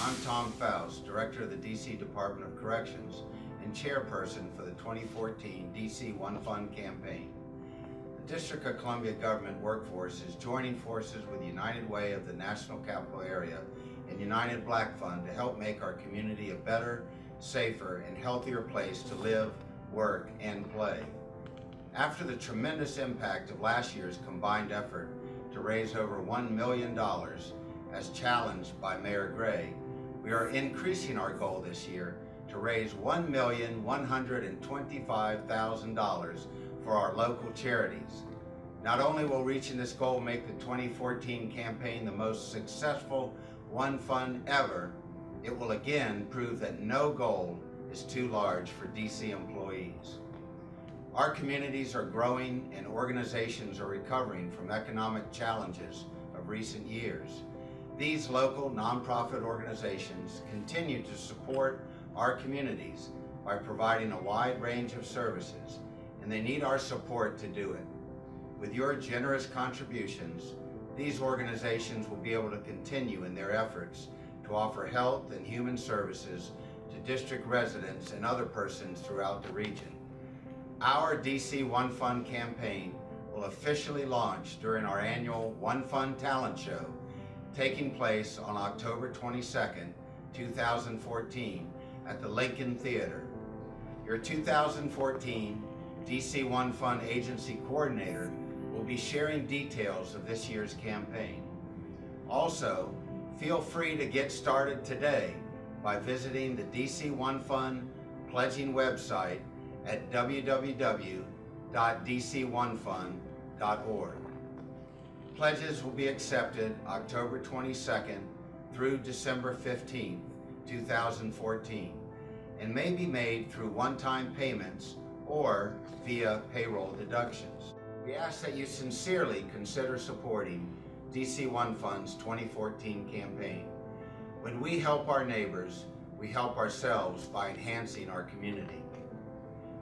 I'm Tom Faust, Director of the DC Department of Corrections and Chairperson for the 2014 DC One Fund campaign. The District of Columbia government workforce is joining forces with United Way of the National Capital Area and United Black Fund to help make our community a better, safer, and healthier place to live, work, and play. After the tremendous impact of last year's combined effort to raise over $1 million as challenged by Mayor Gray, we are increasing our goal this year to raise $1,125,000 for our local charities. Not only will reaching this goal make the 2014 campaign the most successful One Fund ever, it will again prove that no goal is too large for DC employees. Our communities are growing and organizations are recovering from economic challenges of recent years. These local nonprofit organizations continue to support our communities by providing a wide range of services, and they need our support to do it. With your generous contributions, these organizations will be able to continue in their efforts to offer health and human services to district residents and other persons throughout the region. Our DC One Fund campaign will officially launch during our annual One Fund Talent Show, taking place on October 22nd, 2014 at the Lincoln Theater. Your 2014 DC One Fund Agency Coordinator will be sharing details of this year's campaign. Also, feel free to get started today by visiting the DC One Fund pledging website at www.dconefund.org. Pledges will be accepted October 22nd through December 15th, 2014, and may be made through one-time payments or via payroll deductions. We ask that you sincerely consider supporting DC One Fund's 2014 campaign. When we help our neighbors, we help ourselves by enhancing our community.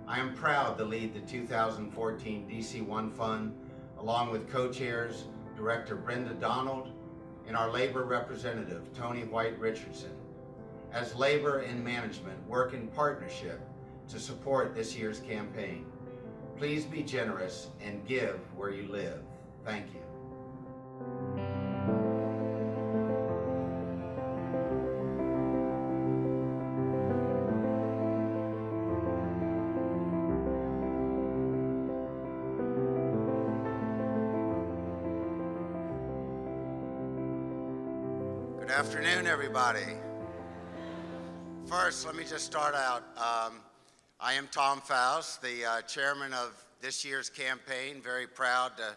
I am proud to lead the 2014 DC One Fund along with co-chairs Director Brenda Donald and our labor representative Tony White Richardson, as labor and management work in partnership to support this year's campaign. Please be generous and give where you live. Thank you. Good afternoon, everybody. First, let me just start out. I am Tom Faust, the chairman of this year's campaign. Very proud to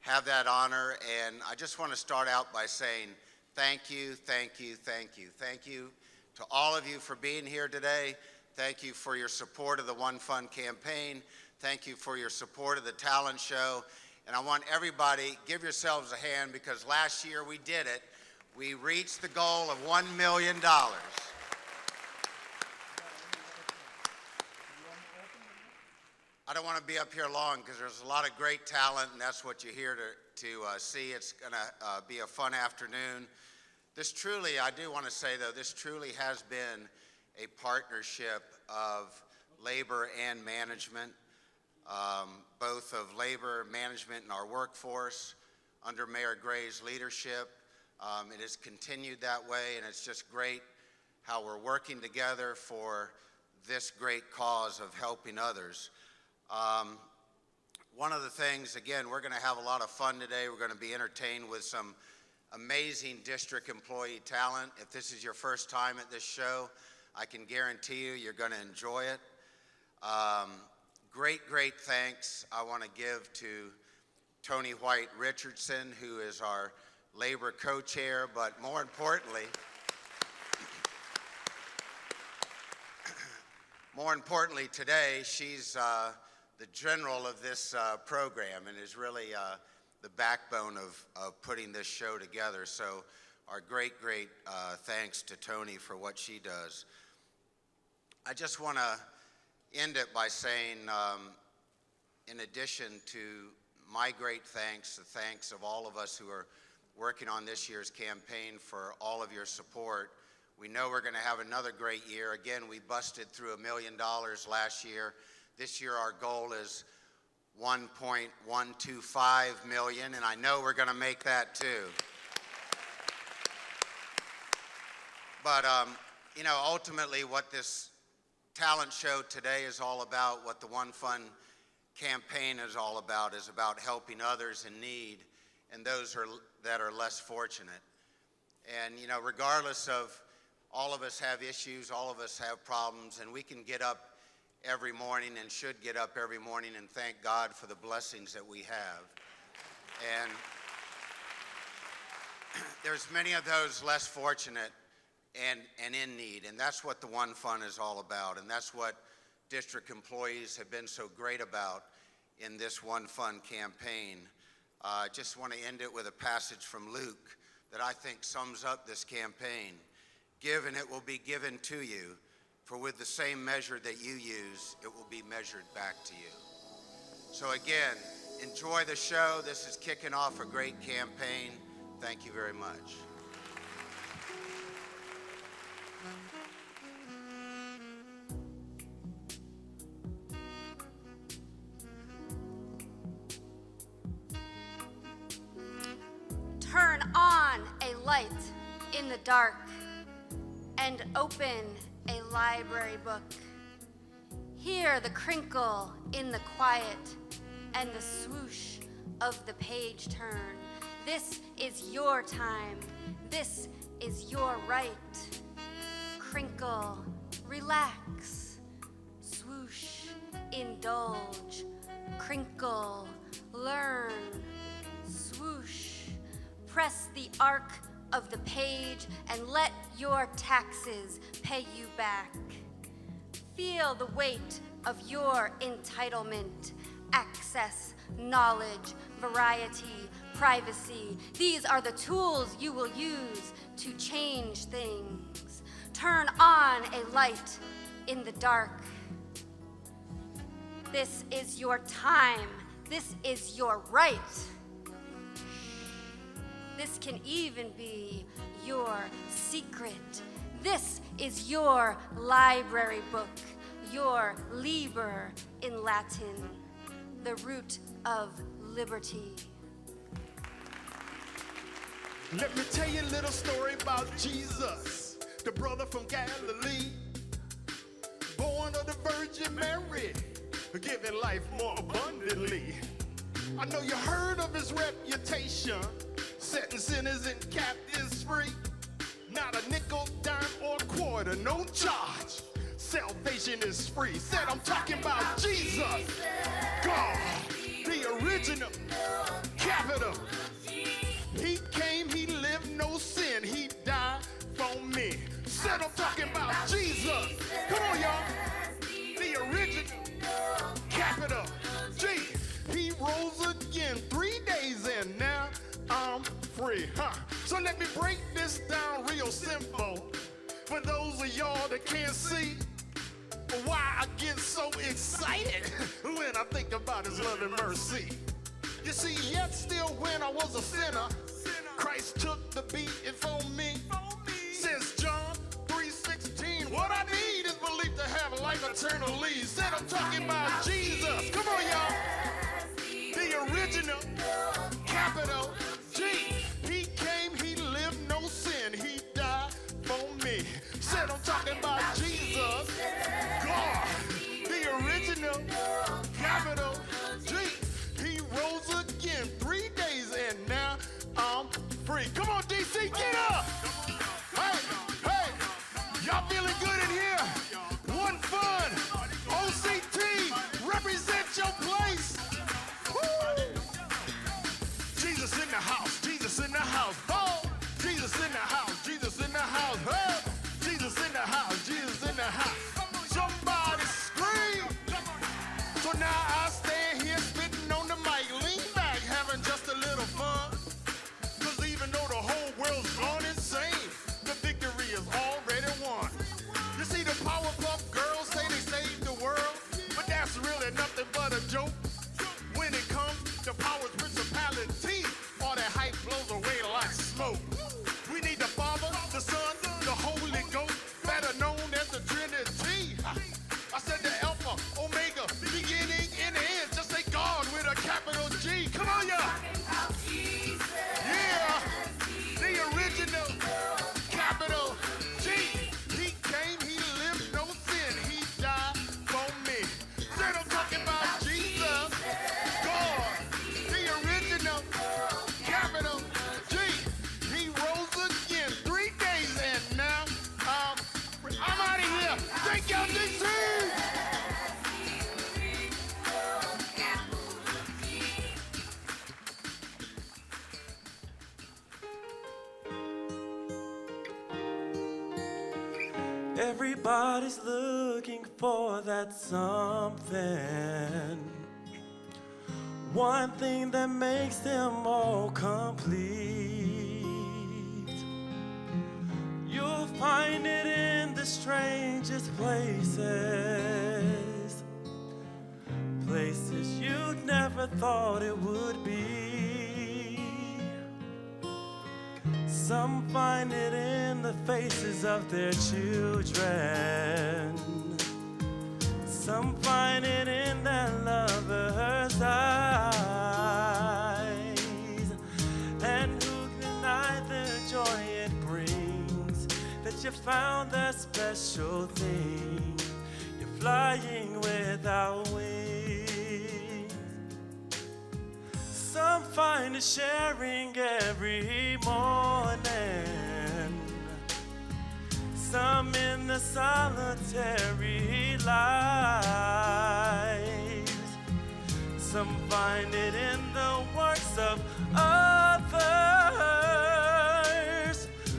have that honor, and I just want to start out by saying thank you, thank you, thank you. Thank you to all of you for being here today. Thank you for your support of the One Fund campaign. Thank you for your support of the talent show. And I want everybody, give yourselves a hand, because last year we did it. We reached the goal of $1 million. I don't want to be up here long because there's a lot of great talent, and that's what you're here to see. It's going to be a fun afternoon. This truly, I do want to say though, this truly has been a partnership of labor and management, both of labor management and our workforce under Mayor Gray's leadership. It has continued that way, and it's just great how we're working together for this great cause of helping others. One of the things, again, we're going to have a lot of fun today. We're going to be entertained with some amazing district employee talent. If this is your first time at this show, I can guarantee you you're going to enjoy it. Great thanks I want to give to Tony White Richardson, who is our labor co-chair, but more importantly, today, she's the general of this program and is really the backbone of putting this show together. So our great thanks to Tony for what she does. I just want to end it by saying, in addition to my great thanks, the thanks of all of us who are working on this year's campaign for all of your support, We know we're going to have another great year. Again, we busted through $1 million last year. This year our goal is 1.125 million, and I know we're going to make that too. But, you know, ultimately what this talent show today is all about, what the One Fund campaign is all about, is about helping others in need and those that are less fortunate. And, you know, regardless of, all of us have issues, all of us have problems, and we can get up every morning and should get up every morning and thank God for the blessings that we have. And there's many of those less fortunate and in need, and that's what the One Fund is all about, and that's what district employees have been so great about in this One Fund campaign. I just want to end it with a passage from Luke that I think sums up this campaign. Give and it will be given to you, for with the same measure that you use, it will be measured back to you. So again, enjoy the show. This is kicking off a great campaign. Thank you very much. Turn on a light in the dark and open a library book. Hear the crinkle in the quiet and the swoosh of the page turn. This is your time. This is your right. Crinkle, relax, swoosh, indulge, crinkle, learn, swoosh. Press the arc of the page and let your taxes pay you back. Feel the weight of your entitlement, access, knowledge, variety, privacy. These are the tools you will use to change things. Turn on a light in the dark. This is your time. This is your right. This can even be your secret. This is your library book, your liber in Latin, the root of liberty. Let me tell you a little story about Jesus, the brother from Galilee, born of the Virgin Mary, giving life more abundantly. I know you heard of his reputation, setting sinners and captives free. Not a nickel, dime, or quarter, no charge. Salvation is free. Said I'm talking about Jesus, God, the original, capital. He came, he lived, no sin. He died for me. Said I'm talking about Jesus. Come on, y'all. The original, capital G. He rose again 3 days and now I'm free, So let me break this down real simple for those of y'all that can't see why I get so excited when I think about his love and mercy. You see, yet still when I was a sinner, Christ took the beating for me. Since John 3:16, what I need is belief to have life eternally. Said I'm talking about Jesus. Come on, y'all. The original, capital G. He came, he lived, no sin. He died for me. Said I'm talking about Jesus, God, the original, capital G. He rose again 3 days and now I'm free. Come on, DC, get up. Hey, hey, y'all feeling good in here? One Fund, OCT, represent your place. Woo. Jesus in the house, Jesus in the house, oh, Jesus in the house, Jesus in the house, oh, Jesus in the house, Jesus in the house. Somebody scream. So now I stand here spitting on the mic, lean back, having just a little fun. Cause even though the whole world's gone insane, the victory is already won. You see the Powerpuff Girls say they saved the world, but that's really nothing but a joke. When it comes to power's principality, all that hype blows away like smoke. We need the Father, the Son, the Holy Ghost. Everybody's looking for that something, one thing that makes them all complete. You'll find it in the strangest places, places you'd never thought it would be. Some find it in the faces of their children. Some find it in their lover's eyes. And who can deny the joy it brings that you found that special thing? You're flying without wings. Some find it sharing every morning. Some in the solitary lives. Some find it in the works of others.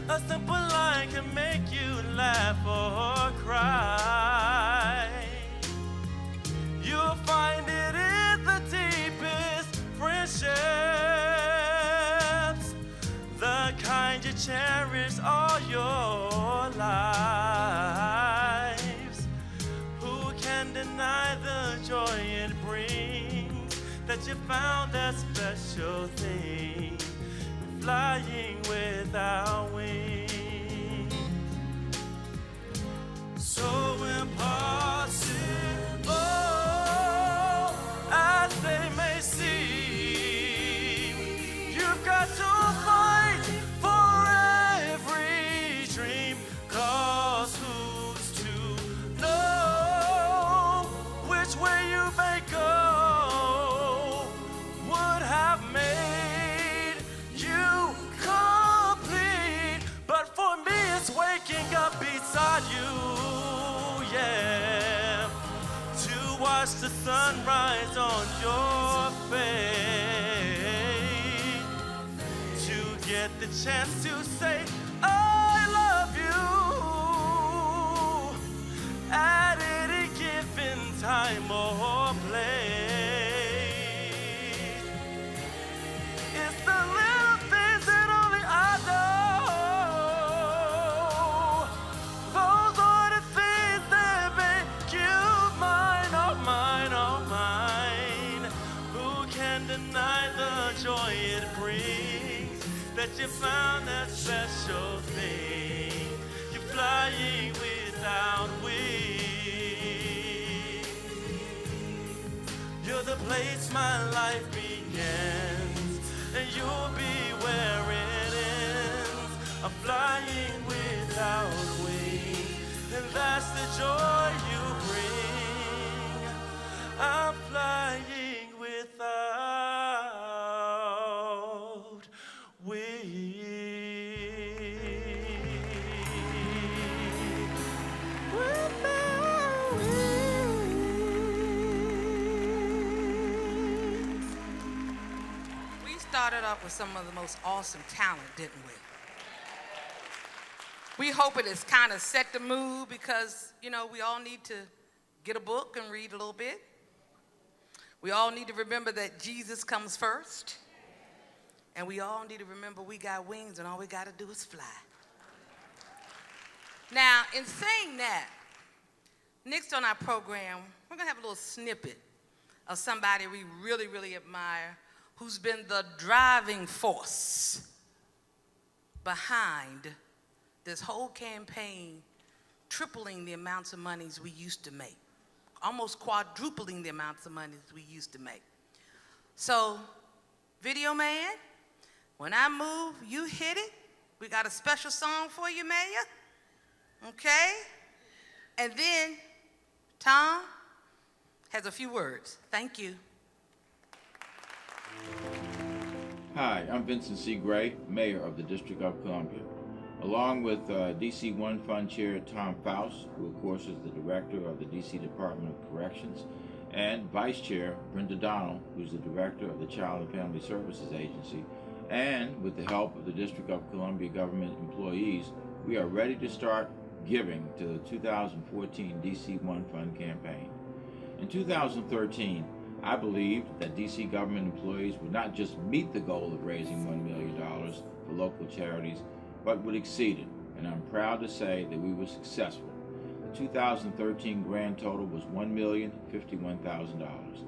A simple line can make you laugh or cry. You'll find it in the deepest friendships, the kind you cherish all your lives. Who can deny the joy it brings that you found that special thing? You're flying without wings. So impossible as they may seem, you've got to fight for every dream. 'Cause who's to know which way you may go would have made you complete. But for me, it's waking up beside you, yeah, to watch the sunrise on your face, to get the chance to say I love you at any given time or place. It's the little things that only I know. Those are the things that make you mine, oh mine, oh mine. Who can deny the joy it brings that you found that special thing? You're flying without wings. You're the place my life begins, and you'll be where it ends. I'm flying without wings, and that's the joy you bring. I'm flying without wings. Without wings. We started off with some of the most awesome talent, didn't we? We hope it has kind of set the mood because, you know, we all need to get a book and read a little bit. We all need to remember that Jesus comes first. And we all need to remember we got wings and all we got to do is fly. Now, in saying that, next on our program, we're going to have a little snippet of somebody we really, really admire who's been the driving force behind this whole campaign, tripling the amounts of monies we used to make, almost quadrupling the amounts of monies we used to make. So, video man, when I move, you hit it. We got a special song for you, Mayor. Okay? And then Tom has a few words. Thank you. Hi, I'm Vincent C. Gray, Mayor of the District of Columbia. Along with DC One Fund Chair Tom Faust, who of course is the Director of the DC Department of Corrections, and Vice Chair Brenda Donnell, who's the Director of the Child and Family Services Agency, and with the help of the District of Columbia government employees, we are ready to start giving to the 2014 DC One Fund campaign. In 2013, I believed that DC government employees would not just meet the goal of raising $1 million for local charities, but would exceed it, and I'm proud to say that we were successful. The 2013 grand total was $1,051,000.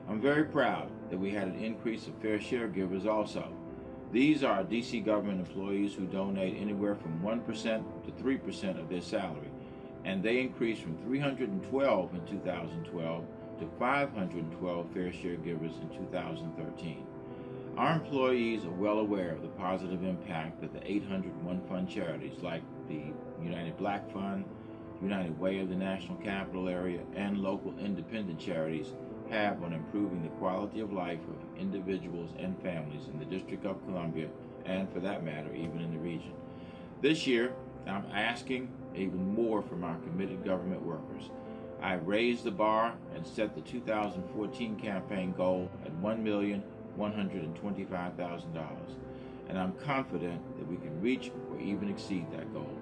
I'm very proud that we had an increase of fair share givers also. These are DC government employees who donate anywhere from 1% to 3% of their salary, and they increased from 312 in 2012 to 512 fair share givers in 2013. Our employees are well aware of the positive impact that the 800 One Fund charities like the United Black Fund, United Way of the National Capital Area, and local independent charities have on improving the quality of life of individuals and families in the District of Columbia, and for that matter, even in the region. This year, I'm asking even more from our committed government workers. I raised the bar and set the 2014 campaign goal at $1,125,000, and I'm confident that we can reach or even exceed that goal.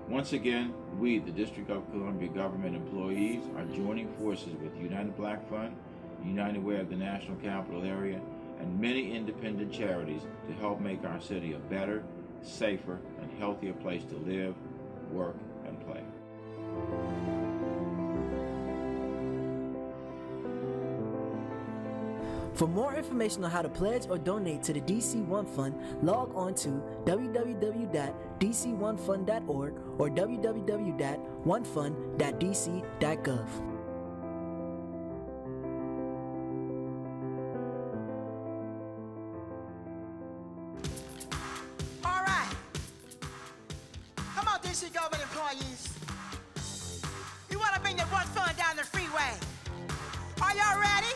Once again, we, the District of Columbia government employees, are joining forces with United Black Fund, United Way of the National Capital Area, and many independent charities to help make our city a better, safer, and healthier place to live, work, and play. For more information on how to pledge or donate to the DC One Fund, log on to www.dc1fund.org or www.onefund.dc.gov. All right. Come on, DC government employees. We want to bring the One Fund down the freeway. Are y'all ready?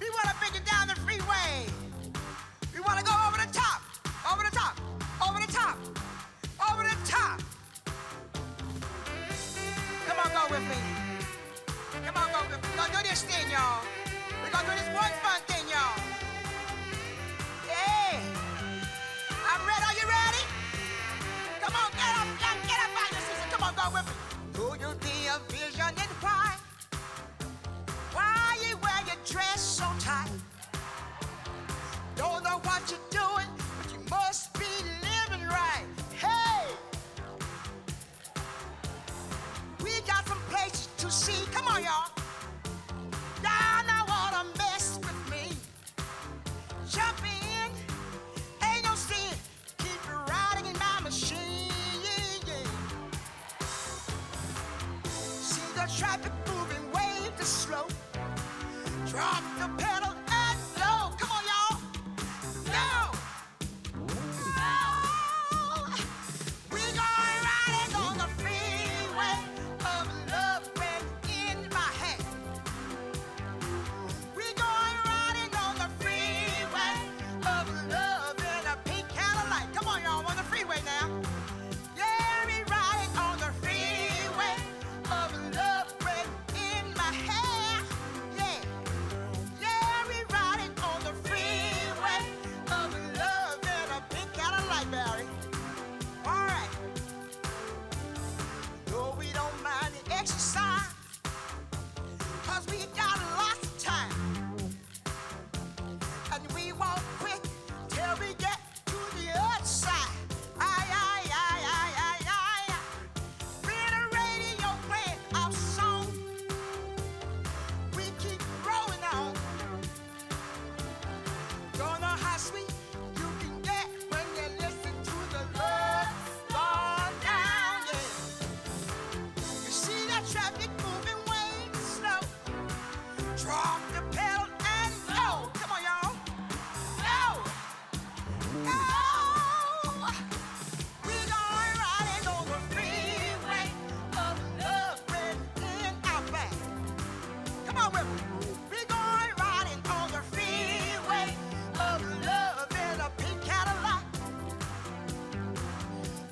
We want to bring it down the freeway. We want to go over the top, over the top, over the top, over the top. Come on, go with me. Come on, go with me. We're going to do this thing, y'all. We're going to do this One Fund thing, y'all. Yeah. I'm ready. Are you ready? Come on, get up out your seats. Come on, go with me. Do you see a vision in why? Why you wear your dress so tight? Don't know what you're doing, but you must be living right. Hey! We got some places to see. Come on, y'all. Y'all know wanna mess with me. Jump in, ain't no sin. Keep riding in my machine. See the traffic moving way too slow. Drop the pedal and go. Come on, y'all. Go. Go. We're going riding on the freeway of love when in my hand. We're going riding on the freeway of love in a pink Cadillac. Come on, y'all, on the freeway now. Yeah, we're riding on the freeway of love when in my hand. Yeah. Yeah, we're riding on the freeway of love in a pink Cadillac, Barry. All right. No, we don't mind the exercise, 'cause we got lots of time. And we won't quit till we get to the other side. Aye, aye, aye, aye, aye, aye. When the radio playing our song, we keep rolling on. Don't know how sweet you can get when you listen to the love song down, yeah. You see that traffic moving way too slow. Drop the pedal and go. Come on, y'all. Go. Go. We're going riding on the freeway of love when in our back. Come on with me. We're going riding on the freeway of love in a pink Cadillac.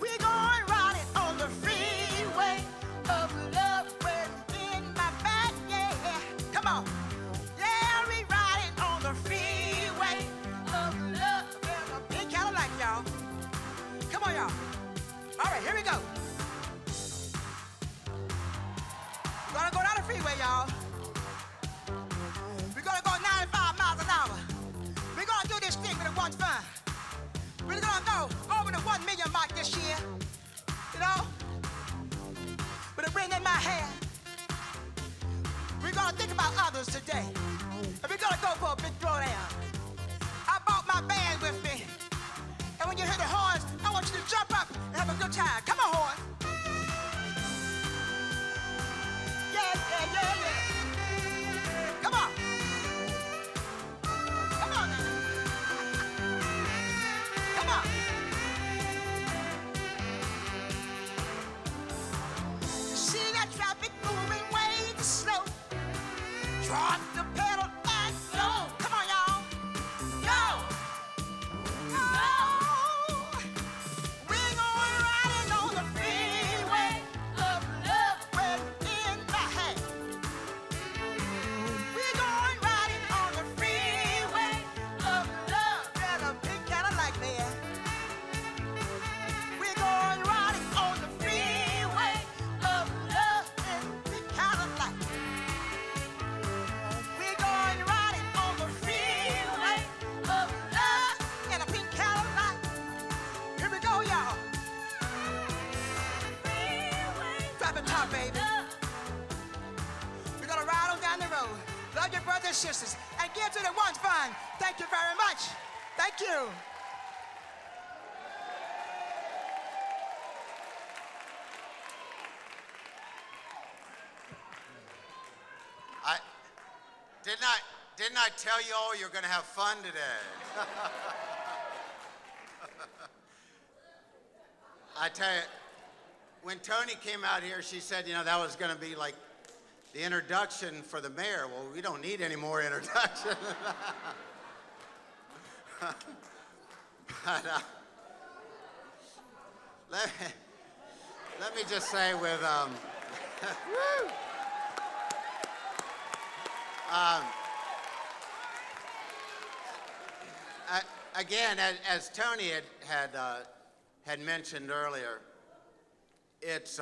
We're going riding on the freeway of love when in my back, yeah. Come on. Yeah, brothers and sisters and give to the One Fund. Thank you very much. Thank you. Didn't I tell you all you're going to have fun today? I tell you, when Tony came out here, she said, you know, that was going to be like the introduction for the mayor. Well, we don't need any more introduction. But let me just say with again, as Tony had mentioned earlier, it's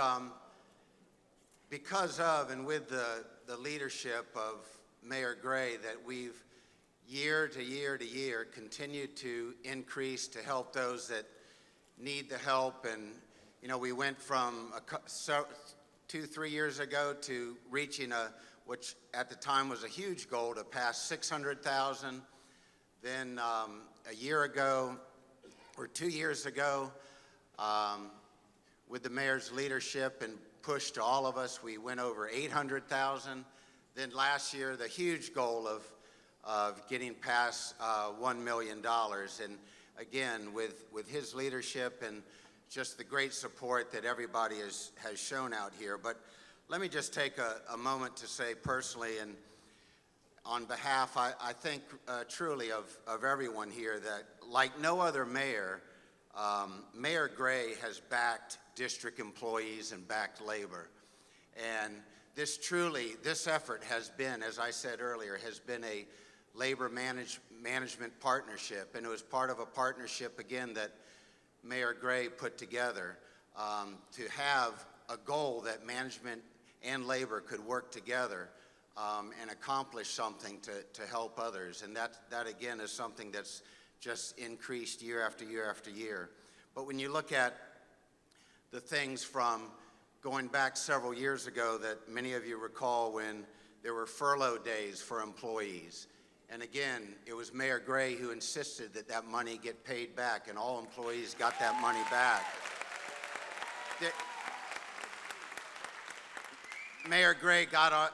because of and with the leadership of Mayor Gray that we've year to year to year continued to increase to help those that need the help. And you know, we went from 2-3 years ago to reaching which at the time was a huge goal, to pass 600,000. Then a year ago, or 2 years ago, with the mayor's leadership and push to all of us, we went over 800,000. Then last year, the huge goal of getting past $1 million. And again, with his leadership and just the great support that everybody has shown out here. But let me just take a moment to say personally, and on behalf, I think truly of everyone here, that like no other mayor, Mayor Gray has backed district employees and backed labor. And this effort has been, as I said earlier, has been a labor management partnership. And it was part of a partnership, again, that Mayor Gray put together to have a goal that management and labor could work together and accomplish something to help others. And that again is something that's just increased year after year after year. But when you look at the things from going back several years ago that many of you recall, when there were furlough days for employees. And again, it was Mayor Gray who insisted that that money get paid back, and all employees got that money back. Mayor Gray got us,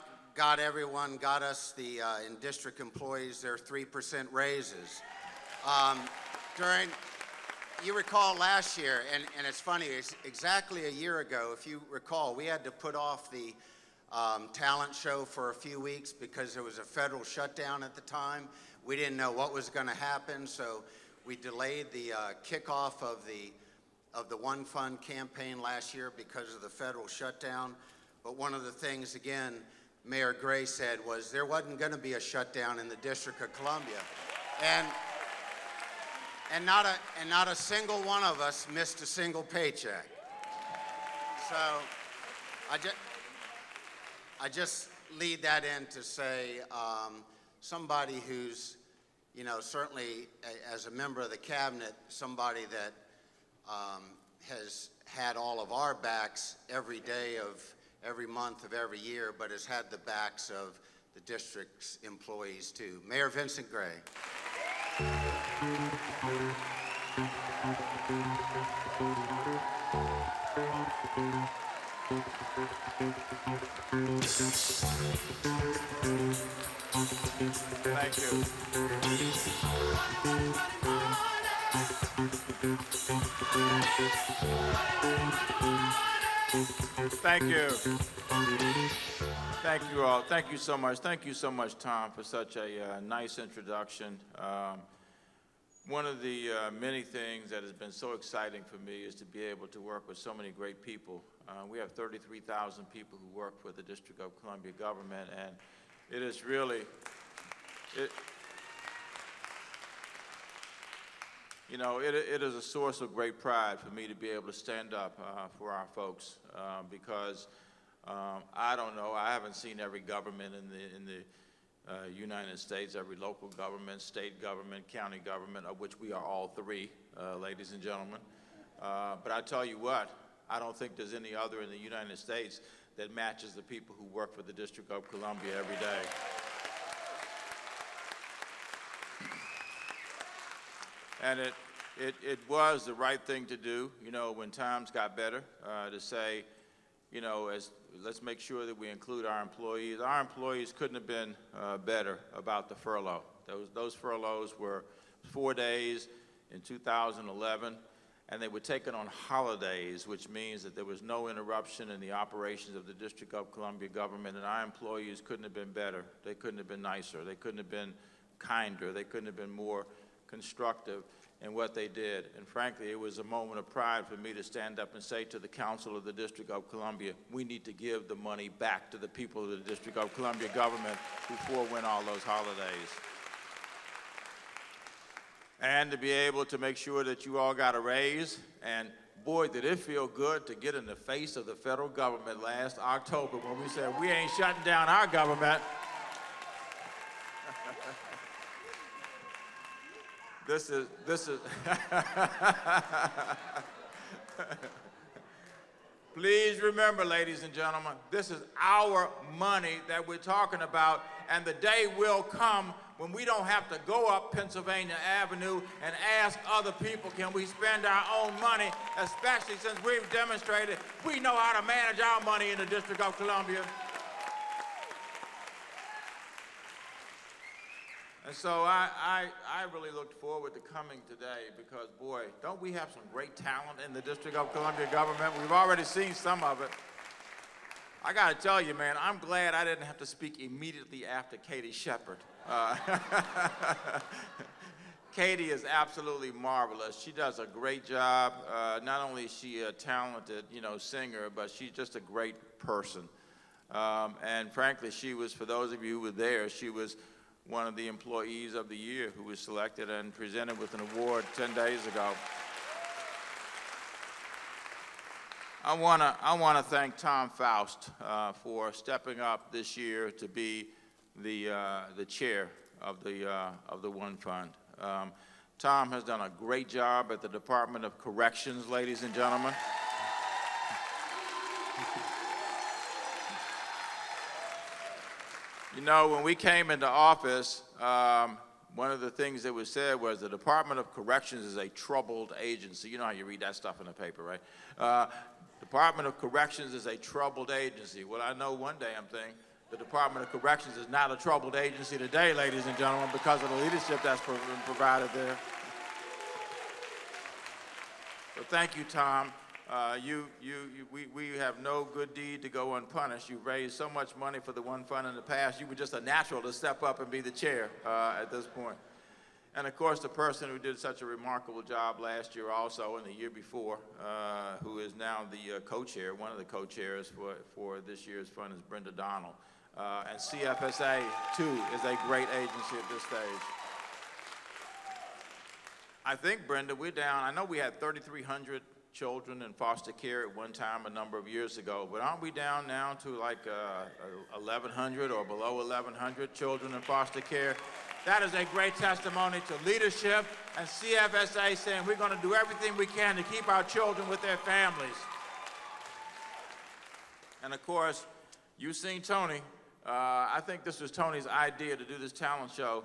in district employees, their 3% raises. You recall last year, and it's funny, it's exactly a year ago, if you recall, we had to put off the talent show for a few weeks because there was a federal shutdown at the time. We didn't know what was going to happen, so we delayed the kickoff of the One Fund campaign last year because of the federal shutdown. But one of the things, again, Mayor Gray said was there wasn't going to be a shutdown in the District of Columbia. And not a single one of us missed a single paycheck. So I just lead that in to say somebody who's, you know, certainly as a member of the cabinet, somebody that has had all of our backs every day of every month of every year, but has had the backs of the district's employees too. Mayor Vincent Gray. Thank you. Thank you. Thank you all. Thank you so much. Thank you so much, Tom, for such a nice introduction. One of the many things that has been so exciting for me is to be able to work with so many great people. We have 33,000 people who work for the District of Columbia government, and it is really, you know, it is a source of great pride for me to be able to stand up for our folks because I don't know, I haven't seen every government in the United States, every local government, state government, county government, of which we are all three, ladies and gentlemen. But I tell you what, I don't think there's any other in the United States that matches the people who work for the District of Columbia every day. And it was the right thing to do, you know, when times got better, to say, you know, let's make sure that we include our employees. Our employees couldn't have been better about the furlough. Those furloughs were 4 days in 2011, and they were taken on holidays, which means that there was no interruption in the operations of the District of Columbia government, and our employees couldn't have been better. They couldn't have been nicer. They couldn't have been kinder. They couldn't have been more constructive in what they did. And frankly, it was a moment of pride for me to stand up and say to the Council of the District of Columbia, we need to give the money back to the people of the District of Columbia government who forewent all those holidays. And to be able to make sure that you all got a raise. And boy, did it feel good to get in the face of the federal government last October when we said, we ain't shutting down our government. This is Please remember, ladies and gentlemen, this is our money that we're talking about, and the day will come when we don't have to go up Pennsylvania Avenue and ask other people, can we spend our own money, especially since we've demonstrated we know how to manage our money in the District of Columbia. And so I really looked forward to coming today because, boy, don't we have some great talent in the District of Columbia government? We've already seen some of it. I got to tell you, man, I'm glad I didn't have to speak immediately after Katie Shepard. Katie is absolutely marvelous. She does a great job. Not only is she a talented, singer, but she's just a great person. And frankly, she was, for those of you who were there, she was one of the employees of the year who was selected and presented with an award 10 days ago. I want to thank Tom Faust for stepping up this year to be the chair of the One Fund. Tom has done a great job at the Department of Corrections, ladies and gentlemen. You know, when we came into office, one of the things that was said was the Department of Corrections is a troubled agency. You know how you read that stuff in the paper, right? Department of Corrections is a troubled agency. Well, I know one damn thing. The Department of Corrections is not a troubled agency today, ladies and gentlemen, because of the leadership that's provided there. So thank you, Tom. We have no good deed to go unpunished. You've raised so much money for the One Fund in the past. You were just a natural to step up and be the chair at this point. And of course, the person who did such a remarkable job last year also and the year before, who is now the co-chair, one of the co-chairs for this year's fund is Brenda Donald. And CFSA, too, is a great agency at this stage. I think, Brenda, we're down. I know we had 3,300 children in foster care at one time a number of years ago, but aren't we down now to like 1,100 or below 1,100 children in foster care? That is a great testimony to leadership and CFSA saying we're going to do everything we can to keep our children with their families. And of course, you've seen Tony. I think this was Tony's idea to do this talent show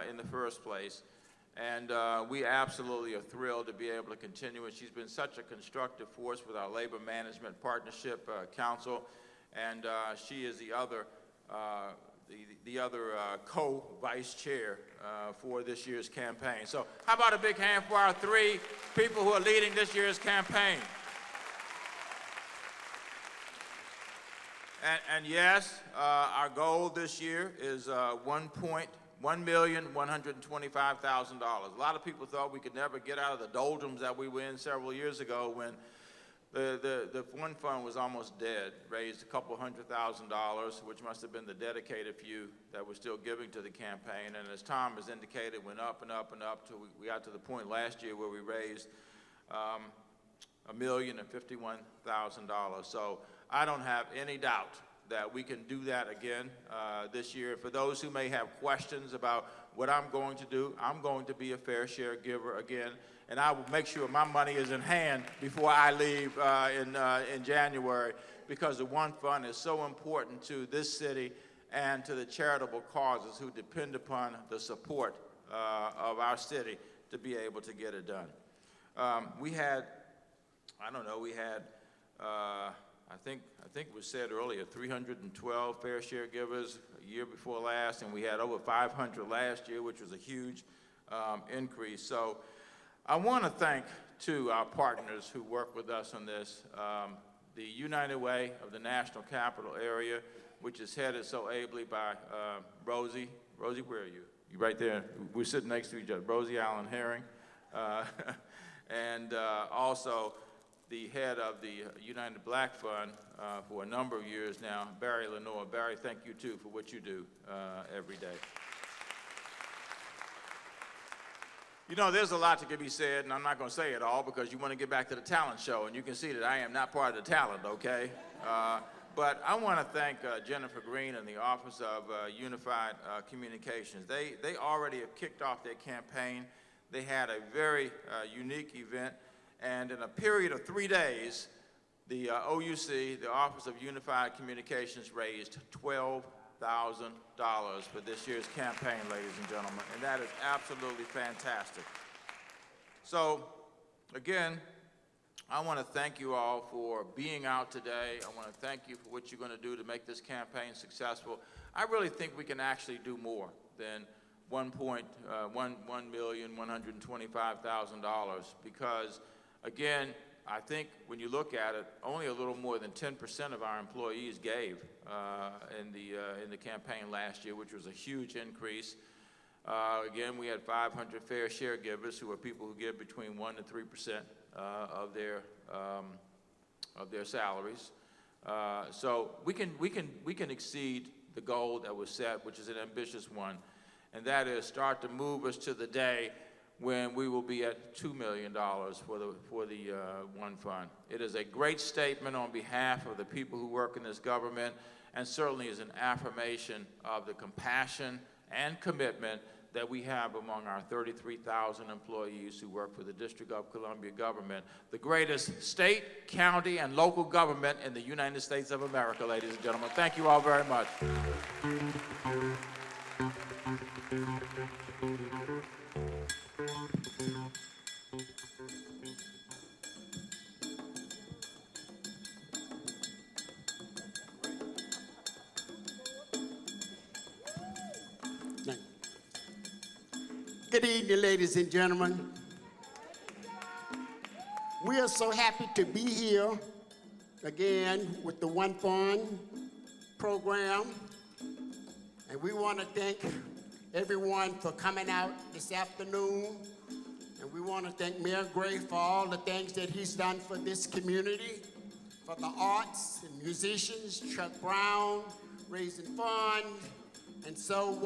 in the first place. And we absolutely are thrilled to be able to continue it. She's been such a constructive force with our Labor Management Partnership Council, and she is the other co-vice chair for this year's campaign. So how about a big hand for our 3 people who are leading this year's campaign? And yes, our goal this year is $1,125,000. A lot of people thought we could never get out of the doldrums that we were in several years ago when the One Fund was almost dead, raised a couple $100,000, which must have been the dedicated few that were still giving to the campaign. And as Tom has indicated, went up and up and up till we got to the point last year where we raised $1,051,000. So I don't have any doubt that we can do that again this year. For those who may have questions about what I'm going to do, I'm going to be a fair share giver again, and I will make sure my money is in hand before I leave in January, because the One Fund is so important to this city and to the charitable causes who depend upon the support of our city to be able to get it done. We had, I think it was said earlier, 312 fair share givers a year before last, and we had over 500 last year, which was a huge increase. So I want to thank, too, our partners who work with us on this. The United Way of the National Capital Area, which is headed so ably by Rosie. Rosie, where are you? You right there. We're sitting next to each other. Rosie Allen Herring. And also the head of the United Black Fund for a number of years now, Barry Lenore. Barry, thank you, too, for what you do every day. You know, there's a lot to be said, and I'm not going to say it all because you want to get back to the talent show, and you can see that I am not part of the talent, okay? But I want to thank Jennifer Green and the Office of Unified Communications. They already have kicked off their campaign. They had a very unique event, and in a period of 3 days, the OUC, the Office of Unified Communications, raised $12,000 for this year's campaign, ladies and gentlemen, and that is absolutely fantastic. So, again, I want to thank you all for being out today. I want to thank you for what you're going to do to make this campaign successful. I really think we can actually do more than $1,125,000 because, again, I think when you look at it, only a little more than 10% of our employees gave in the campaign last year, which was a huge increase. Again, we had 500 fair share givers, who are people who give between 1% and 3% of their salaries. So we can exceed the goal that was set, which is an ambitious one, and that is start to move us to the day when we will be at $2 million for the One Fund. It is a great statement on behalf of the people who work in this government, and certainly is an affirmation of the compassion and commitment that we have among our 33,000 employees who work for the District of Columbia government, the greatest state, county, and local government in the United States of America, ladies and gentlemen. Thank you all very much. Good evening, ladies and gentlemen. We are so happy to be here again with the One Fund program. And we want to thank everyone for coming out this afternoon. And we want to thank Mayor Gray for all the things that he's done for this community, for the arts and musicians, Chuck Brown, raising funds. And so,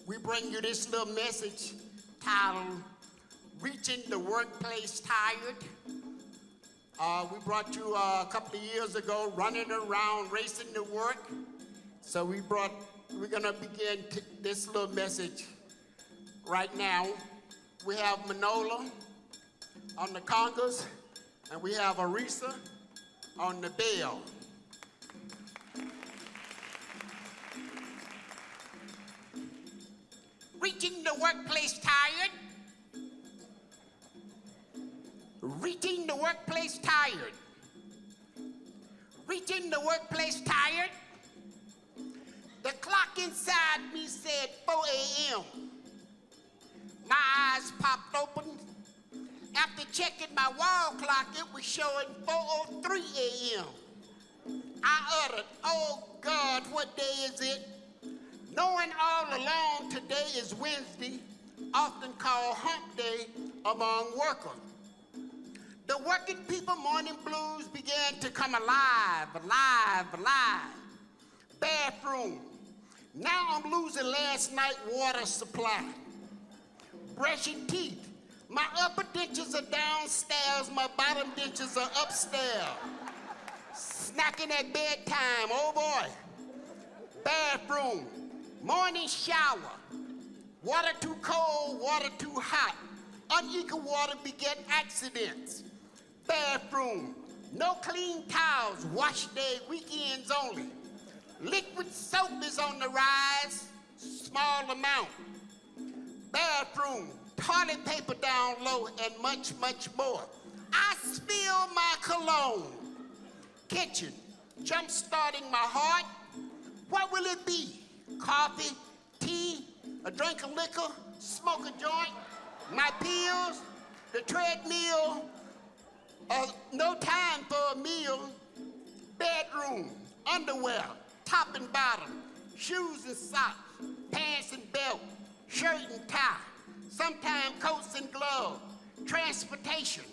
we bring you this little message titled, Reaching the Workplace Tired. We brought you a couple of years ago, Running Around, Racing to Work. So we're gonna begin this little message right now. We have Manola on the congas, and we have Arisa on the bell. Reaching the workplace tired. Reaching the workplace tired. Reaching the workplace tired. The clock inside me said 4 a.m. My eyes popped open. After checking my wall clock, it was showing 4:03 a.m. I uttered, "Oh God, what day is it?" Knowing all along today is Wednesday, often called hump day among workers. The working people morning blues began to come alive. Bathroom. Now I'm losing last night water supply. Brushing teeth. My upper dentures are downstairs, my bottom dentures are upstairs. Snacking at bedtime, oh boy. Bathroom. Morning shower. Water too cold, water too hot. Unequal water beget accidents. Bathroom. No clean towels, wash day, weekends only. Liquid soap is on the rise, small amount. Bathroom. toilet paper down low, and much, much more. I spill my cologne. Kitchen, jump-starting my heart. What will it be? Coffee, tea, a drink of liquor, smoke a joint, my pills, the treadmill, no time for a meal, bedroom, underwear, top and bottom, shoes and socks, pants and belt, shirt and tie, sometimes coats and gloves, transportation,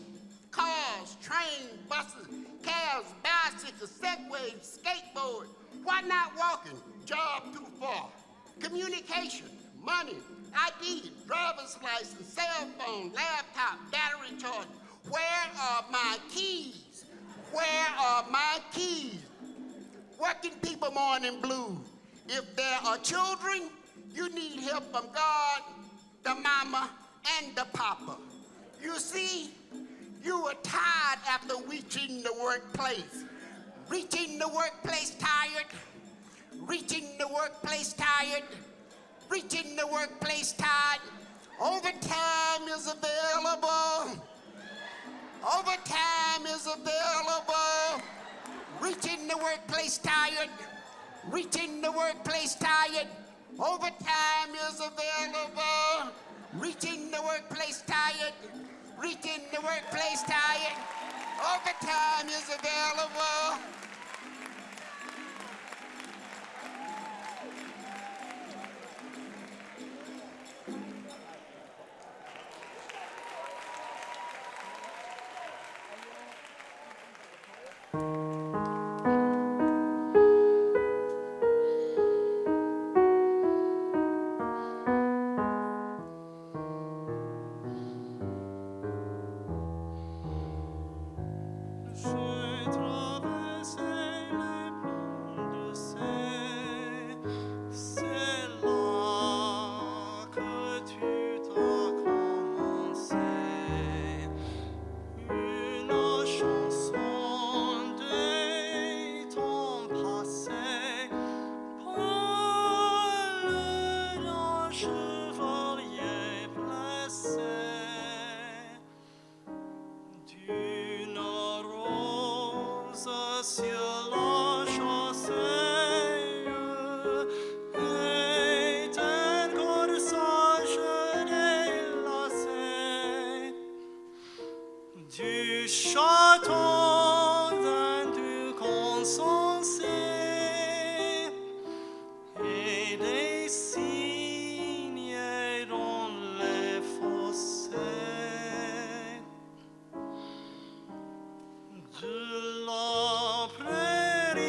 cars, trains, buses, cabs, bicycles, segways, skateboards. Why not walking? Job too far. Communication, money, ID, driver's license, cell phone, laptop, battery charger. Where are my keys? Where are my keys? Working people morning blues. If there are children, you need help from God, the mama, and the papa. You see, you were tired after reaching the workplace. Reaching the workplace tired. Reaching the workplace tired. Reaching the workplace tired. Overtime is available. Overtime is available. Reaching the workplace tired. Reaching the workplace tired. Overtime is available. Reaching the workplace tired. Reaching the workplace tired. Overtime is available. J'ai traversé les plombs de c'est là que tu t'as commencé. Une chanson des temps passés, parle d'un chevalier blessé. D'une rose sur la chaussée et d'un corsage délacé, du château vendu consensé et des cygnes dans les fossés. De la prairie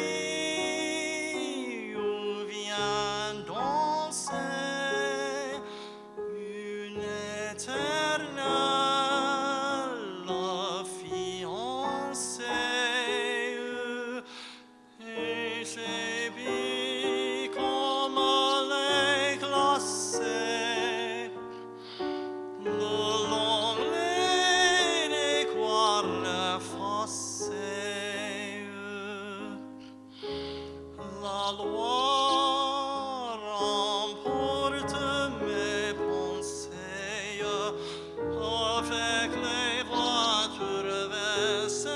où vient danser une éternelle fiancée, et j'ai vu comme elle est glacée le long des quarts fossés. La loi remporte mes pensées avec les voitures versées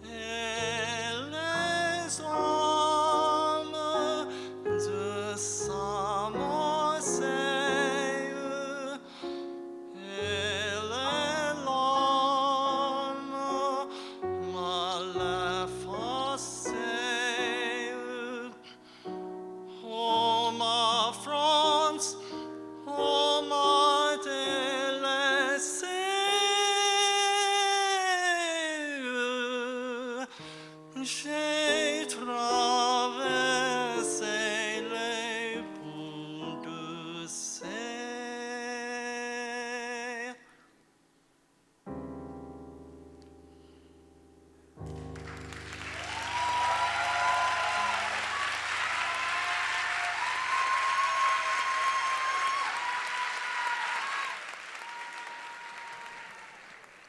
et les hommes de s'amasser et les larmes mal effacées. Oh ma France, oh ma délaissée, j'ai traversé les ponts de Seine.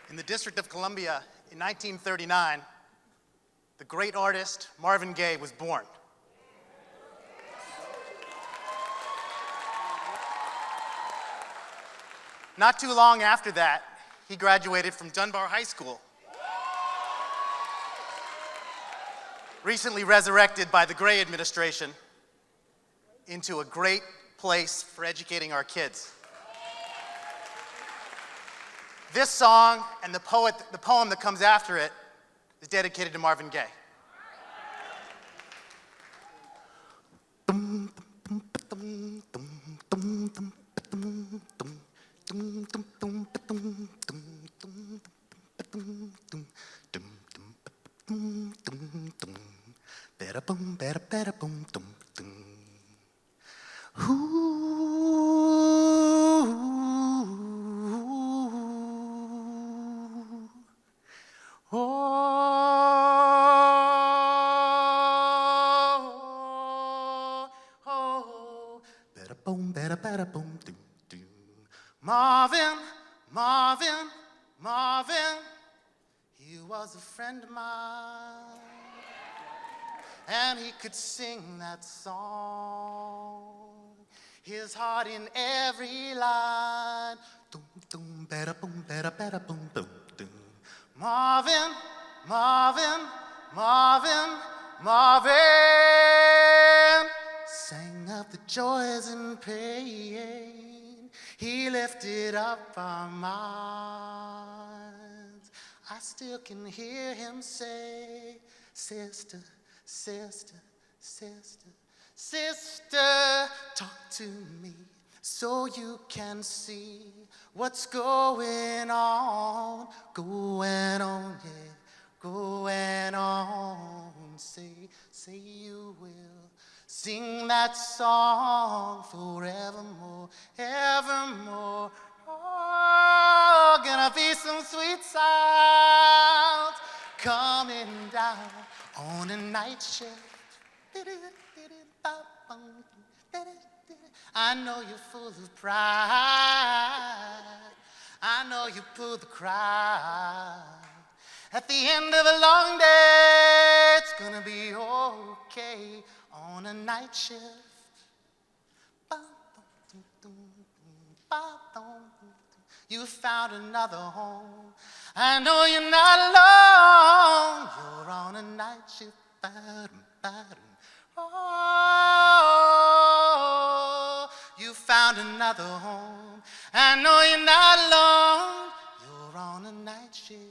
In the District of Columbia in 1939, the great artist Marvin Gaye was born. Not too long after that, he graduated from Dunbar High School. Recently resurrected by the Gray administration into a great place for educating our kids. This song and the poem that comes after it is dedicated to Marvin Gaye. Marvin, Marvin, Marvin, he was a friend of mine, and he could sing that song, his heart in every line. Marvin, Marvin, Marvin, Marvin sang of the joys and pain. He lifted up our minds. I still can hear him say, sister, sister, sister, sister, talk to me so you can see what's going on, yeah, going on. Say you will sing that song forevermore, evermore. Oh, gonna be some sweet sounds coming down on a night shift. I know you're full of pride. I know you pull the crowd. At the end of a long day, it's gonna be okay on a night shift. You found another home. I know you're not alone. You're on a night shift. Oh, you found another home. I know you're not alone. You're on a night shift.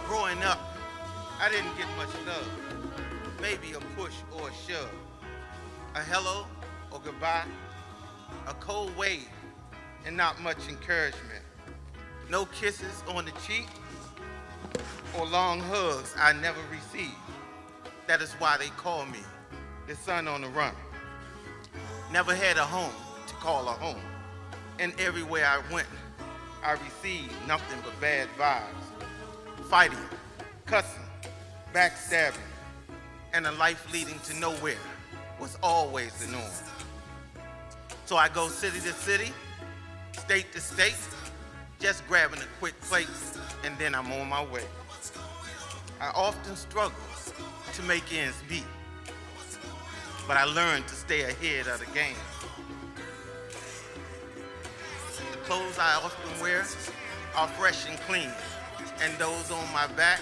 Growing up, I didn't get much love. Maybe a push or a shove. A hello or goodbye. A cold wave and not much encouragement. No kisses on the cheek or long hugs I never received. That is why they call me the son on the run. Never had a home to call a home. And everywhere I went, I received nothing but bad vibes. Fighting, cussing, backstabbing, and a life leading to nowhere was always the norm. So I go city to city, state to state, just grabbing a quick plate, and then I'm on my way. I often struggle to make ends meet, but I learned to stay ahead of the game. The clothes I often wear are fresh and clean, and those on my back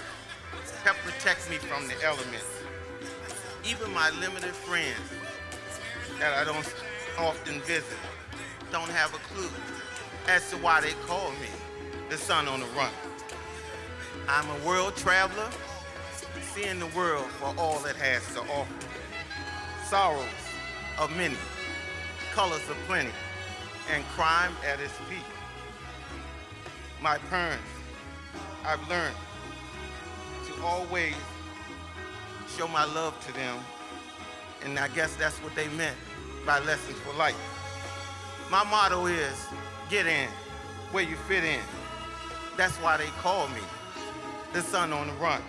help protect me from the elements. Even my limited friends that I don't often visit don't have a clue as to why they call me the son on the run. I'm a world traveler, seeing the world for all it has to offer. Sorrows of many, colors of plenty, and crime at its peak. My parents, I've learned to always show my love to them, and I guess that's what they meant by lessons for life. My motto is, get in where you fit in. That's why they call me the son on the run.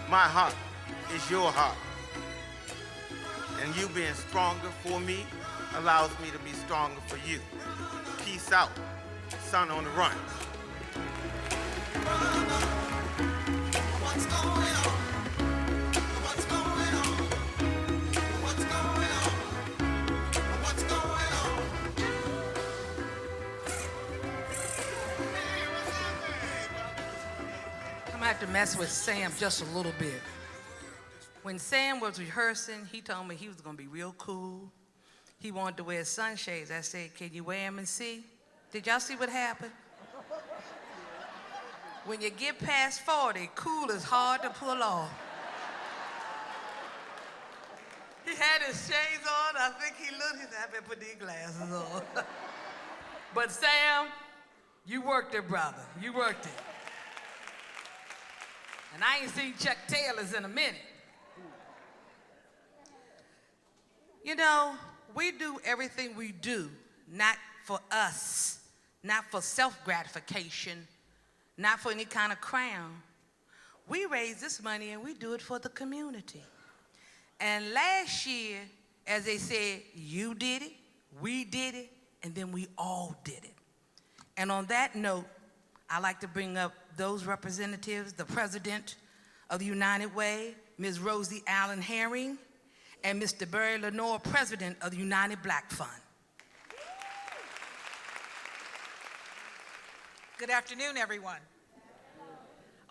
My heart is your heart. And you being stronger for me allows me to be stronger for you. Peace out, son on the run. What's going on? What's going on? What's going on? What's going on? I'm gonna have to mess with Sam just a little bit. When Sam was rehearsing, he told me he was gonna be real cool. He wanted to wear sunshades. I said, can you wear them and see? Did y'all see what happened? When you get past 40, cool is hard to pull off. He had his shades on. I think he looked, he said, I better put these glasses on. But Sam, you worked it, brother. You worked it. And I ain't seen Chuck Taylor's in a minute. You know, we do everything we do, not for us, not for self-gratification, not for any kind of crown. We raise this money and we do it for the community. And last year, as they said, you did it, we did it, and then we all did it. And on that note, I'd like to bring up those representatives, the president of the United Way, Ms. Rosie Allen Herring, and Mr. Barry Lenore, president of the United Black Fund. Good afternoon, everyone.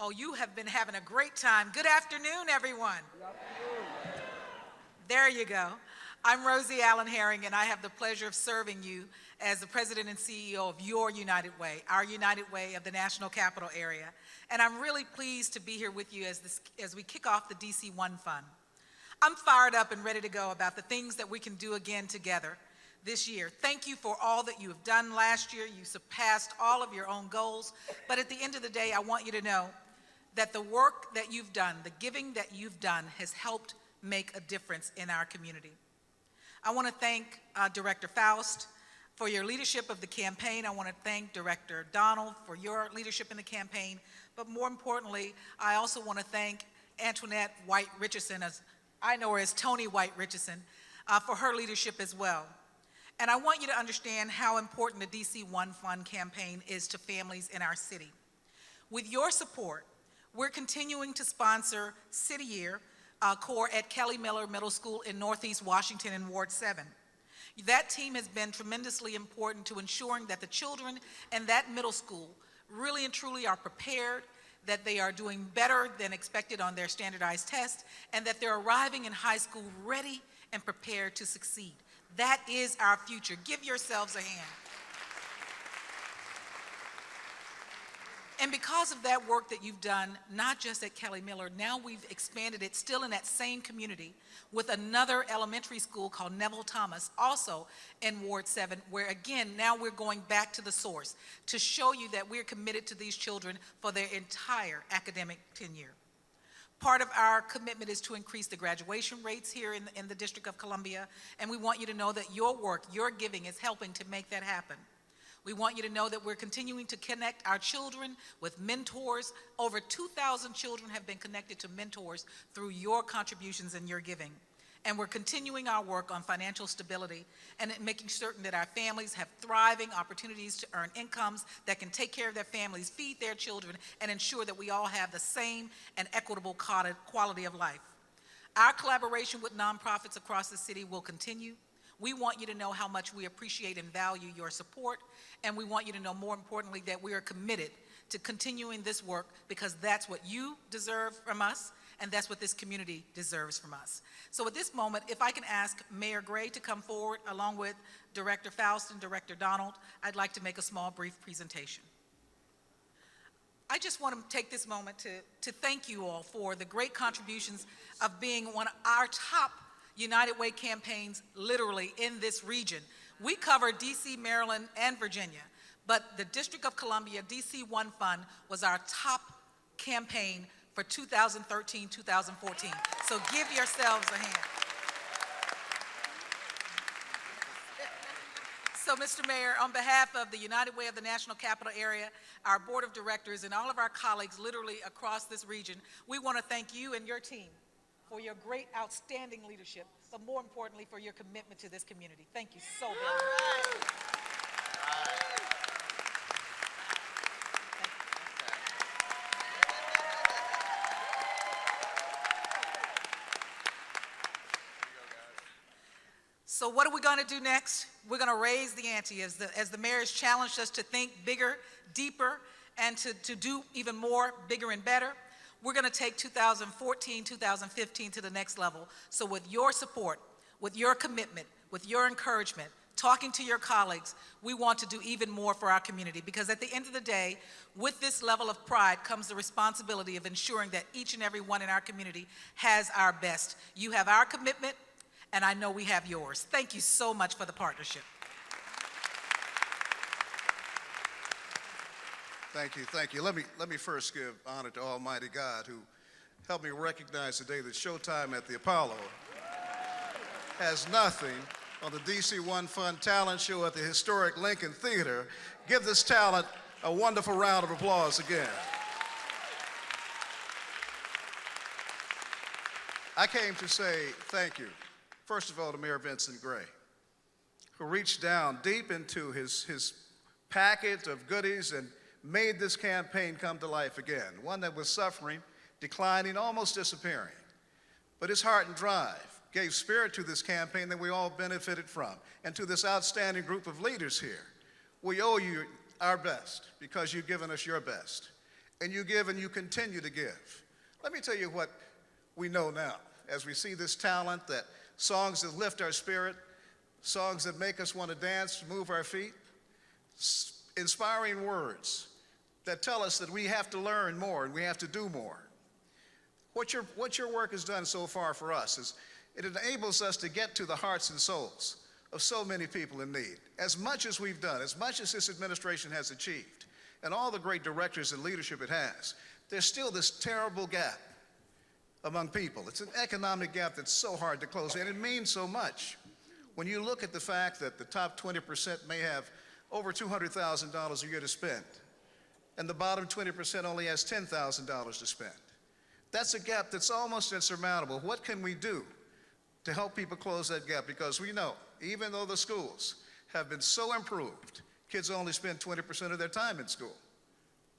Oh, you have been having a great time. Good afternoon, everyone. There you go. I'm Rosie Allen Herring, and I have the pleasure of serving you as the president and CEO of your United Way, our United Way of the National Capital Area. And I'm really pleased to be here with you as we kick off the DC One Fund. I'm fired up and ready to go about the things that we can do again together this year. Thank you for all that you have done last year. You surpassed all of your own goals. But at the end of the day, I want you to know that the work that you've done, the giving that you've done, has helped make a difference in our community. I want to thank Director Faust for your leadership of the campaign. I want to thank Director Donald for your leadership in the campaign. But more importantly, I also want to thank Antoinette White Richardson, as I know her as Tony White Richardson, for her leadership as well. And I want you to understand how important the DC One Fund campaign is to families in our city. With your support, we're continuing to sponsor City Year Corps at Kelly Miller Middle School in Northeast Washington in Ward 7. That team has been tremendously important to ensuring that the children in that middle school really and truly are prepared, that they are doing better than expected on their standardized tests, and that they're arriving in high school ready and prepared to succeed. That is our future. Give yourselves a hand. And because of that work that you've done, not just at Kelly Miller, now we've expanded it still in that same community with another elementary school called Neville Thomas, also in Ward 7, where again, now we're going back to the source to show you that we're committed to these children for their entire academic tenure. Part of our commitment is to increase the graduation rates here in the District of Columbia, and we want you to know that your work, your giving is helping to make that happen. We want you to know that we're continuing to connect our children with mentors. Over 2,000 children have been connected to mentors through your contributions and your giving. And we're continuing our work on financial stability and making certain that our families have thriving opportunities to earn incomes that can take care of their families, feed their children, and ensure that we all have the same and equitable quality of life. Our collaboration with nonprofits across the city will continue. We want you to know how much we appreciate and value your support, and we want you to know, more importantly, that we are committed to continuing this work because that's what you deserve from us, and that's what this community deserves from us. So at this moment, if I can ask Mayor Gray to come forward along with Director Faust and Director Donald, I'd like to make a small, brief presentation. I just want to take this moment to thank you all for the great contributions of being one of our top United Way campaigns literally in this region. We cover DC, Maryland, and Virginia, but the District of Columbia DC One Fund was our top campaign for 2013-2014. So give yourselves a hand. So, Mr. Mayor, on behalf of the United Way of the National Capital Area, our board of directors, and all of our colleagues literally across this region, we want to thank you and your team for your great, outstanding leadership, but more importantly, for your commitment to this community. Thank you so very much. So what are we going to do next? We're going to raise the ante as the mayor has challenged us to think bigger, deeper, and to do even more, bigger and better. We're going to take 2014, 2015 to the next level. So with your support, with your commitment, with your encouragement, talking to your colleagues, we want to do even more for our community, because at the end of the day, with this level of pride comes the responsibility of ensuring that each and every one in our community has our best. You have our commitment, and I know we have yours. Thank you so much for the partnership. Thank you, thank you. Let me first give honor to Almighty God, who helped me recognize today that Showtime at the Apollo has nothing on the DC One Fund Talent Show at the historic Lincoln Theater. Give this talent a wonderful round of applause again. I came to say thank you, first of all, to Mayor Vincent Gray, who reached down deep into his packet of goodies and made this campaign come to life again, one that was suffering, declining, almost disappearing. But his heart and drive gave spirit to this campaign that we all benefited from. And to this outstanding group of leaders here, we owe you our best because you've given us your best. And you give and you continue to give. Let me tell you what we know now as we see this talent, that songs that lift our spirit, songs that make us want to dance, move our feet, inspiring words that tell us that we have to learn more and we have to do more. What your work has done so far for us is it enables us to get to the hearts and souls of so many people in need. As much as we've done, as much as this administration has achieved, and all the great directors and leadership it has, there's still this terrible gap among people. It's an economic gap that's so hard to close, and it means so much. When you look at the fact that the top 20% may have over $200,000 a year to spend, and the bottom 20% only has $10,000 to spend. That's a gap that's almost insurmountable. What can we do to help people close that gap? Because we know, even though the schools have been so improved, kids only spend 20% of their time in school.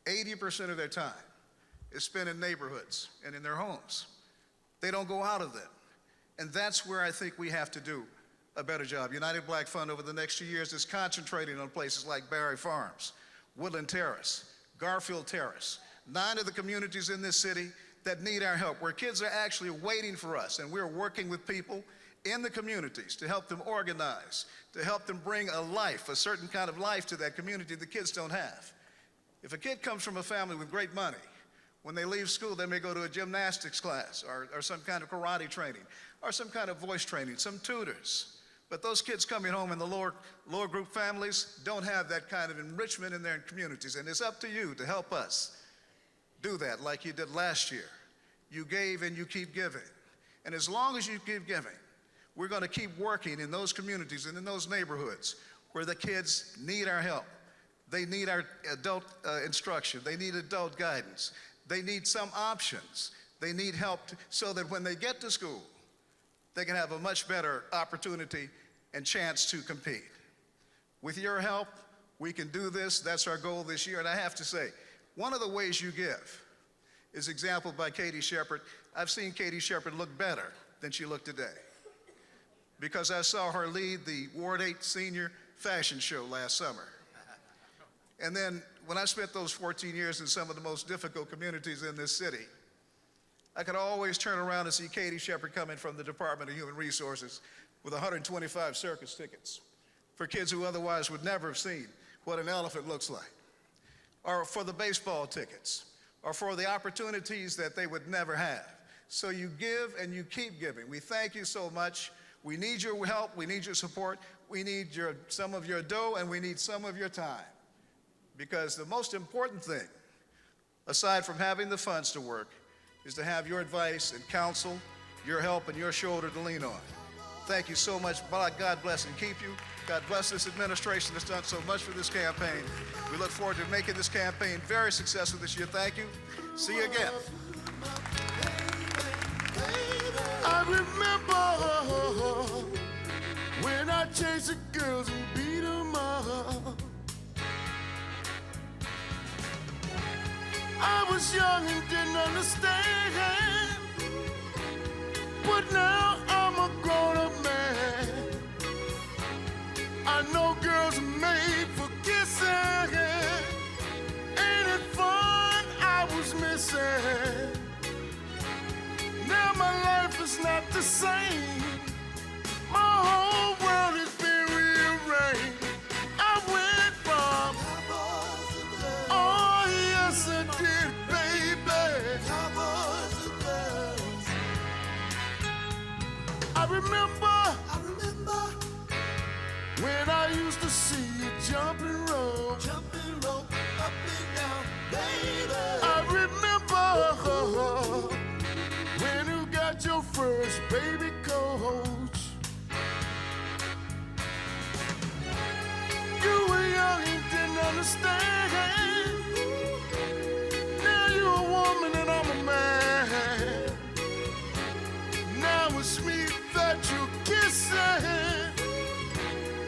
80% of their time is spent in neighborhoods and in their homes. They don't go out of them. And that's where I think we have to do a better job. United Black Fund over the next 2 years is concentrating on places like Barry Farms, Woodland Terrace, Garfield Terrace, 9 of the communities in this city that need our help, where kids are actually waiting for us, and we're working with people in the communities to help them organize, to help them bring a life, a certain kind of life to that community the kids don't have. If a kid comes from a family with great money, when they leave school, they may go to a gymnastics class or some kind of karate training or some kind of voice training, some tutors. But those kids coming home in the lower group families don't have that kind of enrichment in their communities. And it's up to you to help us do that like you did last year. You gave and you keep giving. And as long as you keep giving, we're going to keep working in those communities and in those neighborhoods where the kids need our help. They need our adult instruction. They need adult guidance. They need some options. They need help so that when they get to school, they can have a much better opportunity and chance to compete. With your help, we can do this. That's our goal this year. And I have to say, one of the ways you give is exampled by Katie Shepherd. I've seen Katie Shepherd look better than she looked today because I saw her lead the Ward 8 Senior Fashion Show last summer. And then when I spent those 14 years in some of the most difficult communities in this city, I could always turn around and see Katie Shepherd coming from the Department of Human Resources with 125 circus tickets for kids who otherwise would never have seen what an elephant looks like, or for the baseball tickets, or for the opportunities that they would never have. So you give and you keep giving. We thank you so much. We need your help. We need your support. We need some of your dough, and we need some of your time. Because the most important thing, aside from having the funds to work, is to have your advice and counsel, your help, and your shoulder to lean on. Thank you so much. God bless and keep you. God bless this administration that's done so much for this campaign. We look forward to making this campaign very successful this year. Thank you. See you again. I remember when I chased the girls and beat them up. I was young and didn't understand, but now I'm a grown-up man. I know girls are made for kissing. Ain't it fun? I was missing. Now my life is not the same. My whole world has been rearranged. I went from oh yes I did, baby. I remember when I used to see you jumping rope, up and down, baby. I remember when you got your first baby coach. You were young and didn't understand. Now you're a woman and I'm a man. Now it's me that you're kissing.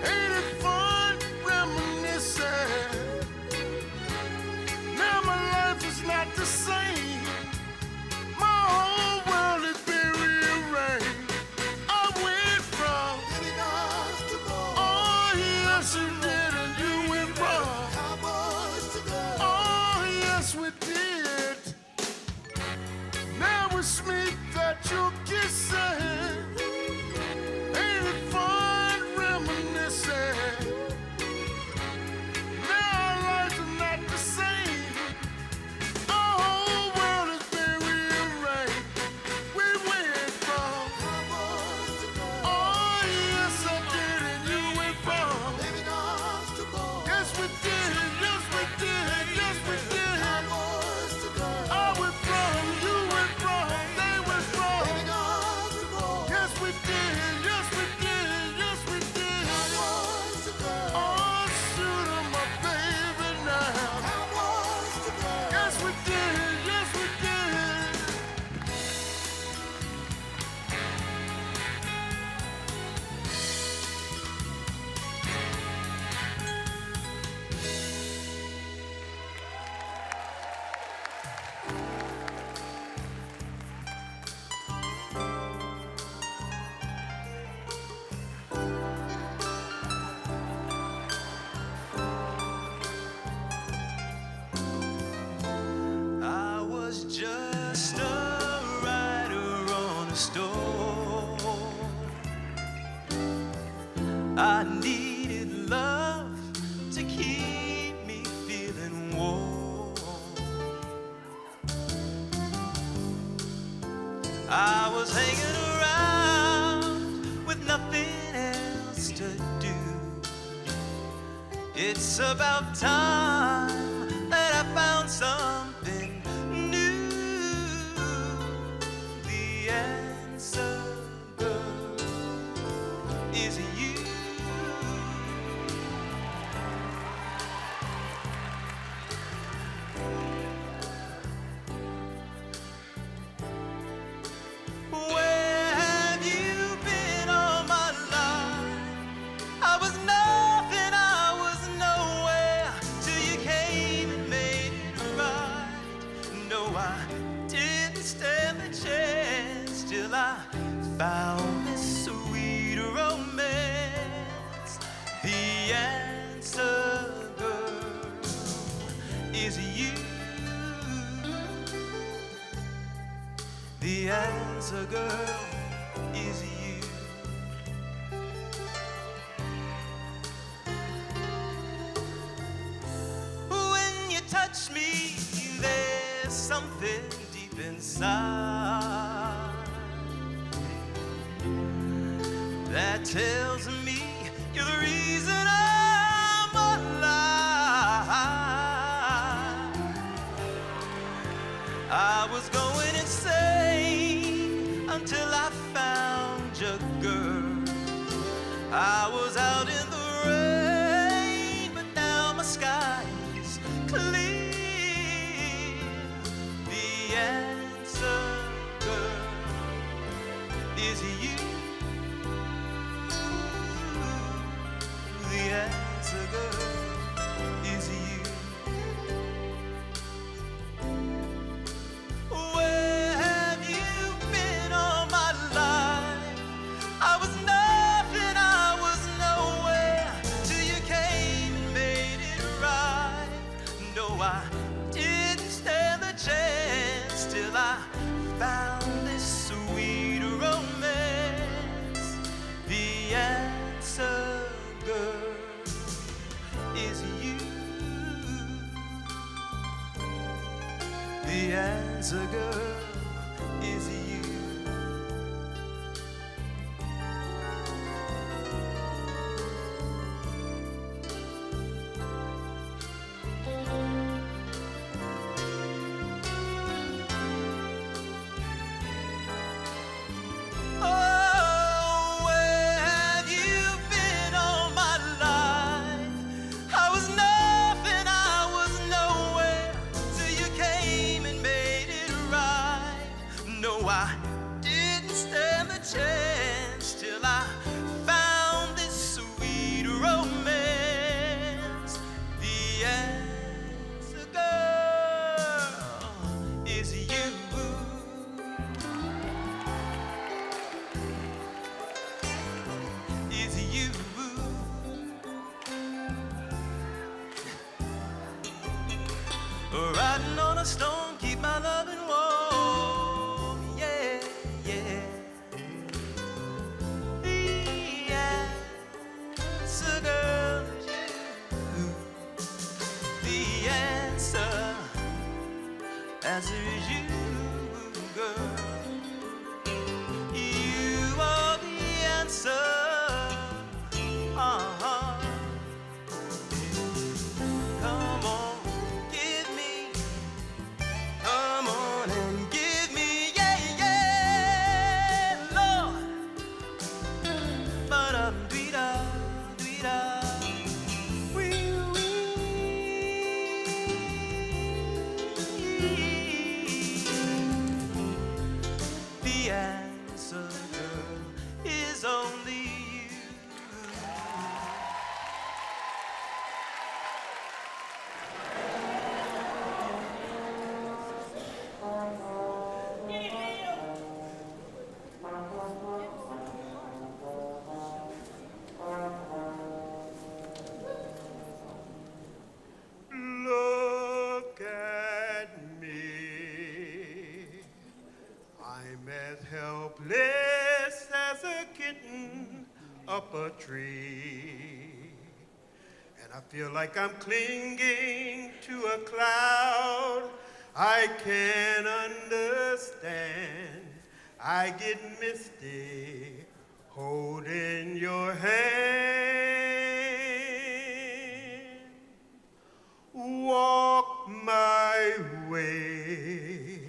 Ain't it fun reminiscing? Now my life is not the same. My whole world has been rearranged. I went from oh yes you did, and you went from oh yes we did. Now it's me that you're kissing. Ain't it fun reminiscing? Now our lives are not the same. Our whole world has been rearranged. We went from oh yes I did, and you went from yes we did, yes we did, yes we did. I went from, you went from, they went from. Yes we did, yes we did, yes we did. Oh shoot, I'm my baby now. Yes we did, yes we did. I was just a writer on a store. I needed love to keep me feeling warm. I was hanging around with nothing else to do. It's about time that I found something new. The answer, girl, is you. Where have you been all my life? I was nothing, I was nowhere, till you came and made it right. No, I didn't stand the chance till I found this sweet romance. The answer, girl, is you. The answer, girl, is you. When you touch me, there's something deep inside that tells me you're the reason I'm alive. I was going insane until I found you, girl. I was out in the rain, but now my sky is clear. The answer, girl, is you. The answer, girl, is you. Where have you been all my life? I was nothing, I was nowhere, till you came and made it right. No, I didn't stand the chance till I found this sweet romance. The answer, girl, is you. The answer, girl, is you. Oh, where have you been all my life? I was nothing, I was nowhere, till you came and made it right. No, I didn't stand the chance till I found this sweet romance. The answer, girl, is you. Is you. Riding on a stone, keep my loving warm. Yeah, yeah. The answer, girl, is you. The answer is you, girl. You are the answer. Uh-huh. Come on, give me. Come on and give me, yeah, yeah, Lord. Ba-dum-dee-da, dee-da. The answer, girl, is only you. Look at me. I'm as helpless as a kitten up a tree. And I feel like I'm clinging to a cloud I can't understand. I get misty holding your hand. Walk my way,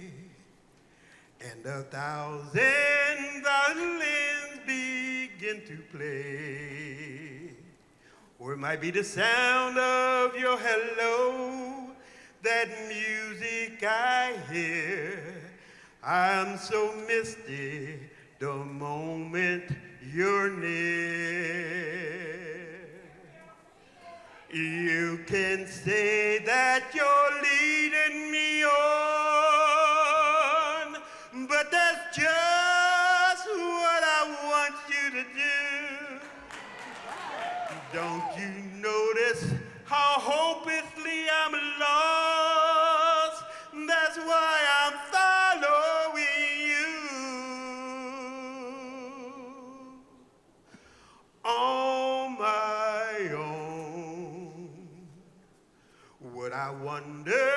and 1,000 violins begin to play. Or it might be the sound of your hello, that music I hear. I'm so misty the moment you're near. You can say that you're leading me on, but that's just what I want you to do. Don't you notice how hopelessly I'm lost? That's why I'm following you. On my own, would I wander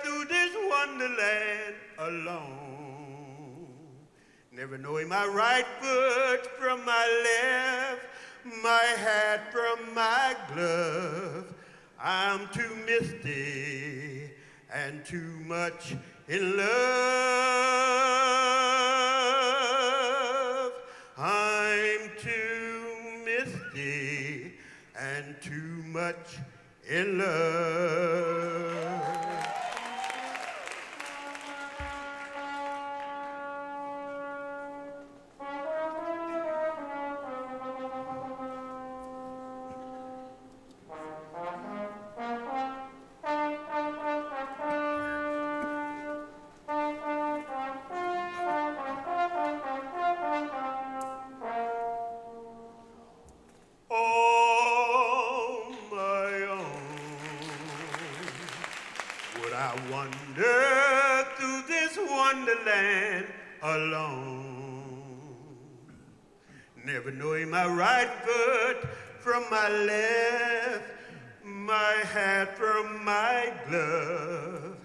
through this wonderland alone? Never knowing my right foot from my left, my hat from my glove. I'm too misty and too much in love. I'm too misty misty and too much in love. On my own, would I wander through this wonderland alone, never knowing my right foot from my left, my hat from my glove.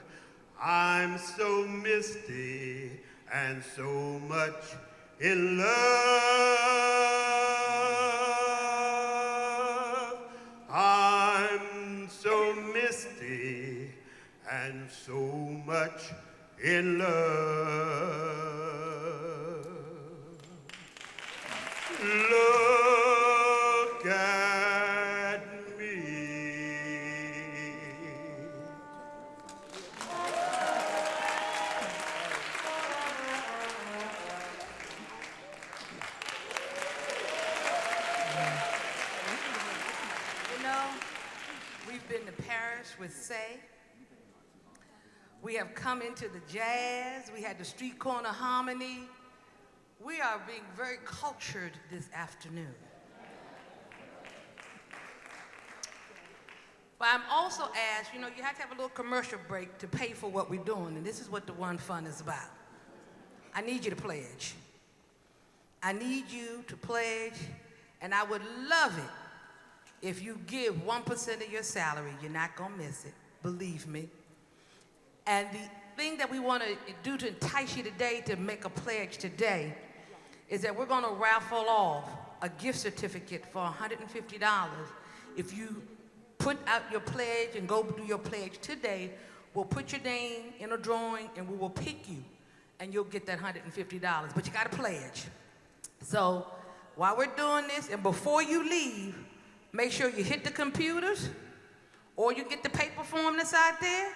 I'm so misty and so much in love. I'm so misty and so much in love. Look at me. You know, we've been to Paris with Say. We have come into the jazz. We had the street corner harmony. We are being very cultured this afternoon. But I'm also asked, you know, you have to have a little commercial break to pay for what we're doing, and this is what the One Fund is about. I need you to pledge. I need you to pledge, and I would love it if you give 1% of your salary. You're not gonna miss it, believe me. And the thing that we want to do to entice you today to make a pledge today is that we're going to raffle off a gift certificate for $150. If you put out your pledge and go do your pledge today, we'll put your name in a drawing and we will pick you and you'll get that $150. But you got to pledge. So while we're doing this and before you leave, make sure you hit the computers or you get the paper form that's out there,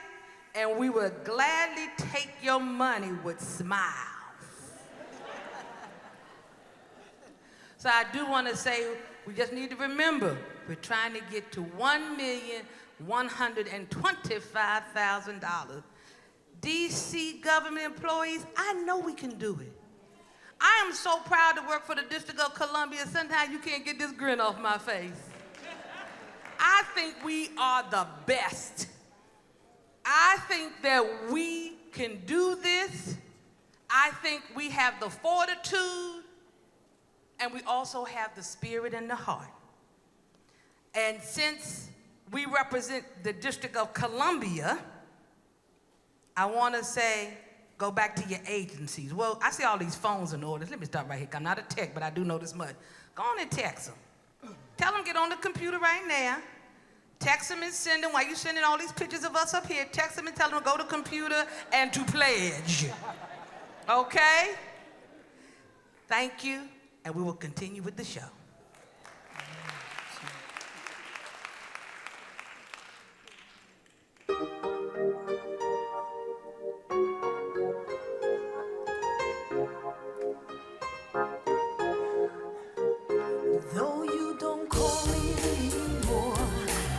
and we will gladly take your money with smiles. So I do want to say, we just need to remember, we're trying to get to $1,125,000. DC government employees, I know we can do it. I am so proud to work for the District of Columbia. Sometimes you can't get this grin off my face. I think we are the best. I think that we can do this. I think we have the fortitude, and we also have the spirit and the heart. And since we represent the District of Columbia, I want to say, go back to your agencies. Well, I see all these phones in orders. Let me start right here. I'm not a tech, but I do know this much. Go on and text them. Tell them get on the computer right now. Text them and send them, while you sending all these pictures of us up here, text them and tell them to go to computer and to pledge. Okay? Thank you, and we will continue with the show. Though you don't call me anymore,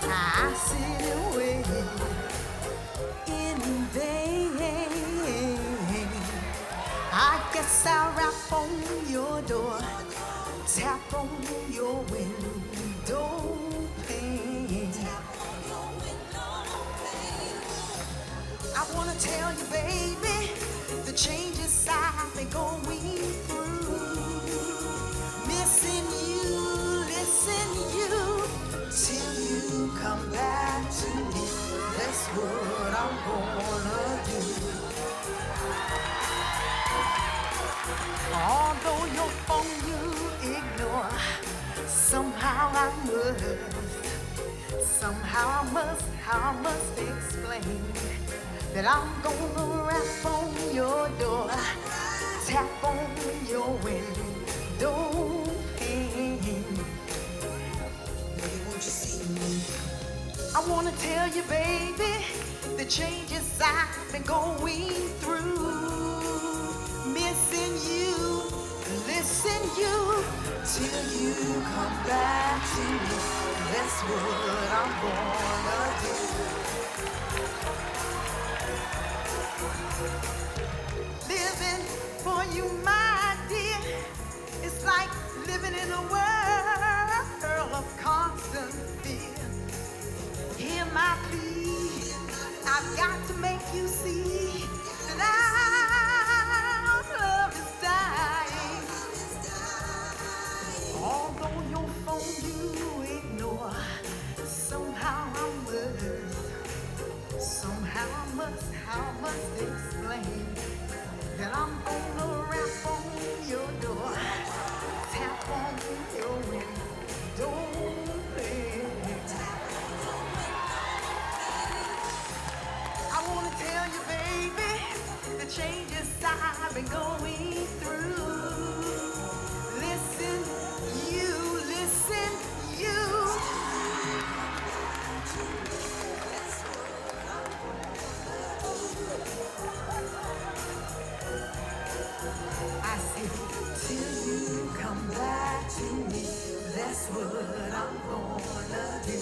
I sit and wait in vain. I guess I'll rap on your door, tap on your window pane. I wanna tell you, baby, the changes I've been going through. Missing you, listen you, till you come back to me. That's what I'm gonna do. Although your phone you ignore, somehow I must explain that I'm gonna rap on your door, tap on your window pane. wanna tell you, baby, the changes I've been going through. Missing you, listen you, till you come back to me. That's what I'm gonna do. Living for you, my dear, it's like living in a world of constant fear. Hear my plea, I've got to make you see that our love is dying. Although your phone you ignore, somehow I must explain that I'm gonna rap on your door, tap on your window. I wanna tell you, baby, the changes I've been going through. Listen, you. I said, till you come back to me, that's what I'm gonna do.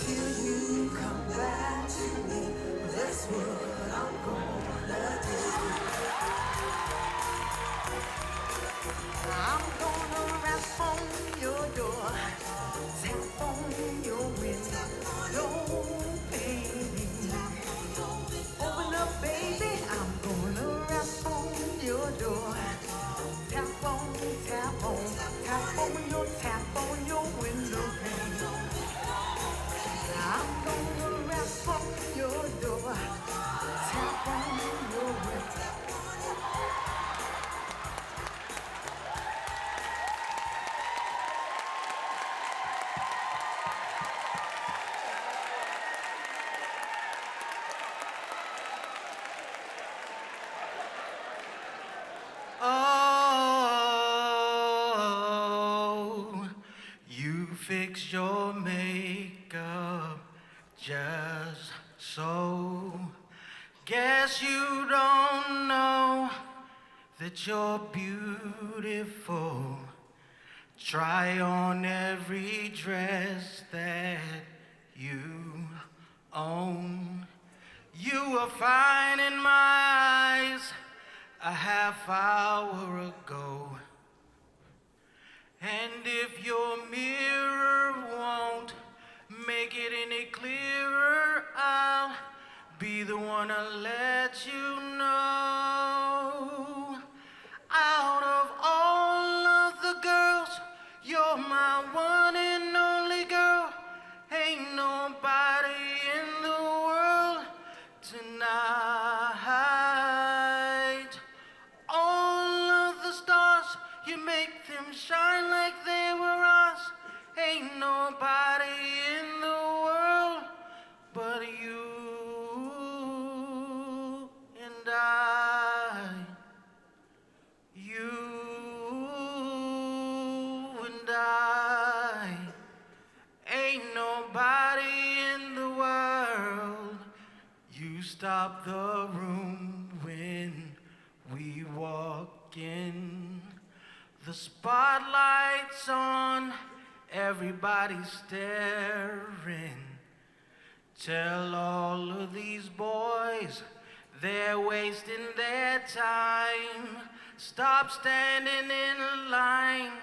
Till you come back to me, that's what I'm gonna do. I'm gonna rap on your door, tap on your window, baby. Open up, baby, I'm gonna rap on your door. Tap on your window, baby. I'm gonna rap on your door. Tap on your window. Oh, you fix your makeup just so. Guess you don't know that you're beautiful. Try on every dress that you own. You were fine in my eyes a half hour ago. And if your mirror won't make it any clearer, I'll be the one to let you know. Out of all of the girls, you're my one and only girl. Ain't nobody in the world tonight. All of the stars, you make them shine like they were ours. Ain't nobody in the world but you and I. You and I. Ain't nobody in the world. You stop the room when we walk in. The spotlight's on, everybody's staring. Tell all of these boys they're wasting their time. Stop standing in line,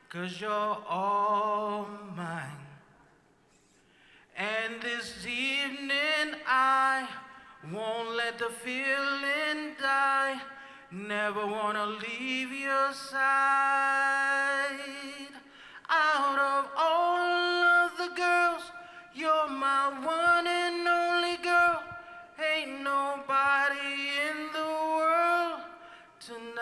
'cause you're all mine. And this evening I won't let the feeling die. Never wanna leave your side. Out of all of the girls, you're my one and only girl. Ain't nobody in the world tonight.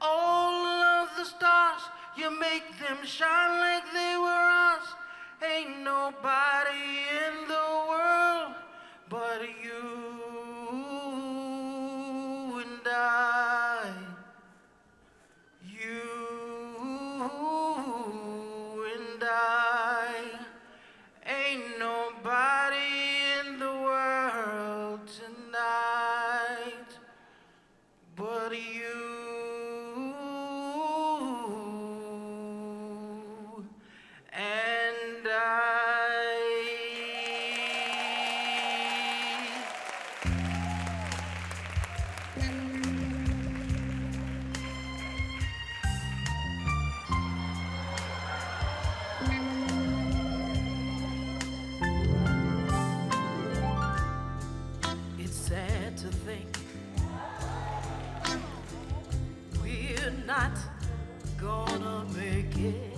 All of the stars, you make them shine like they were ours. Ain't nobody in the world but you and I. to think we're not gonna make it.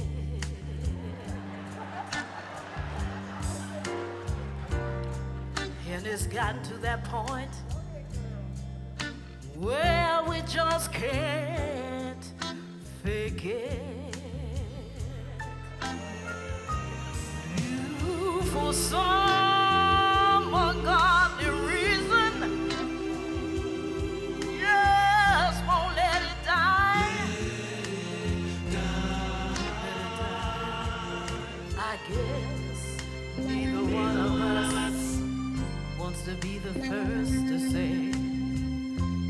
And it's gotten to that point where we just can't fake it. You, for some ungodly reason, just won't let it die. I guess neither one of us wants to be the first to say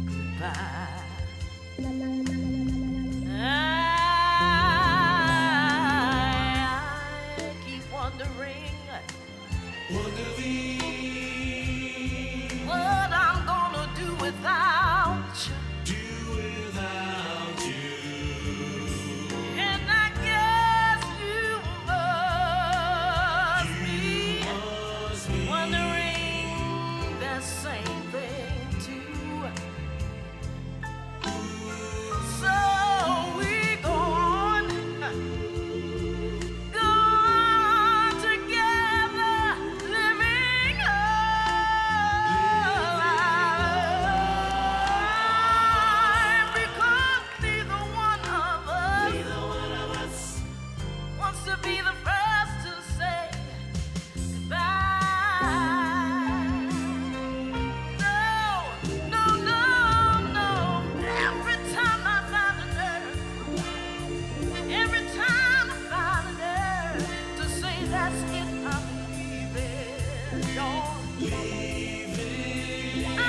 goodbye. I keep wondering what I'm gonna do without you. And I guess you must be wondering that same thing too. So we go on together, living our life, because neither one of us wants to be the first to say goodbye. No, no, no, no. Every time I find a nerve, every time I find a nerve to say that's it, I'm leaving. Oh,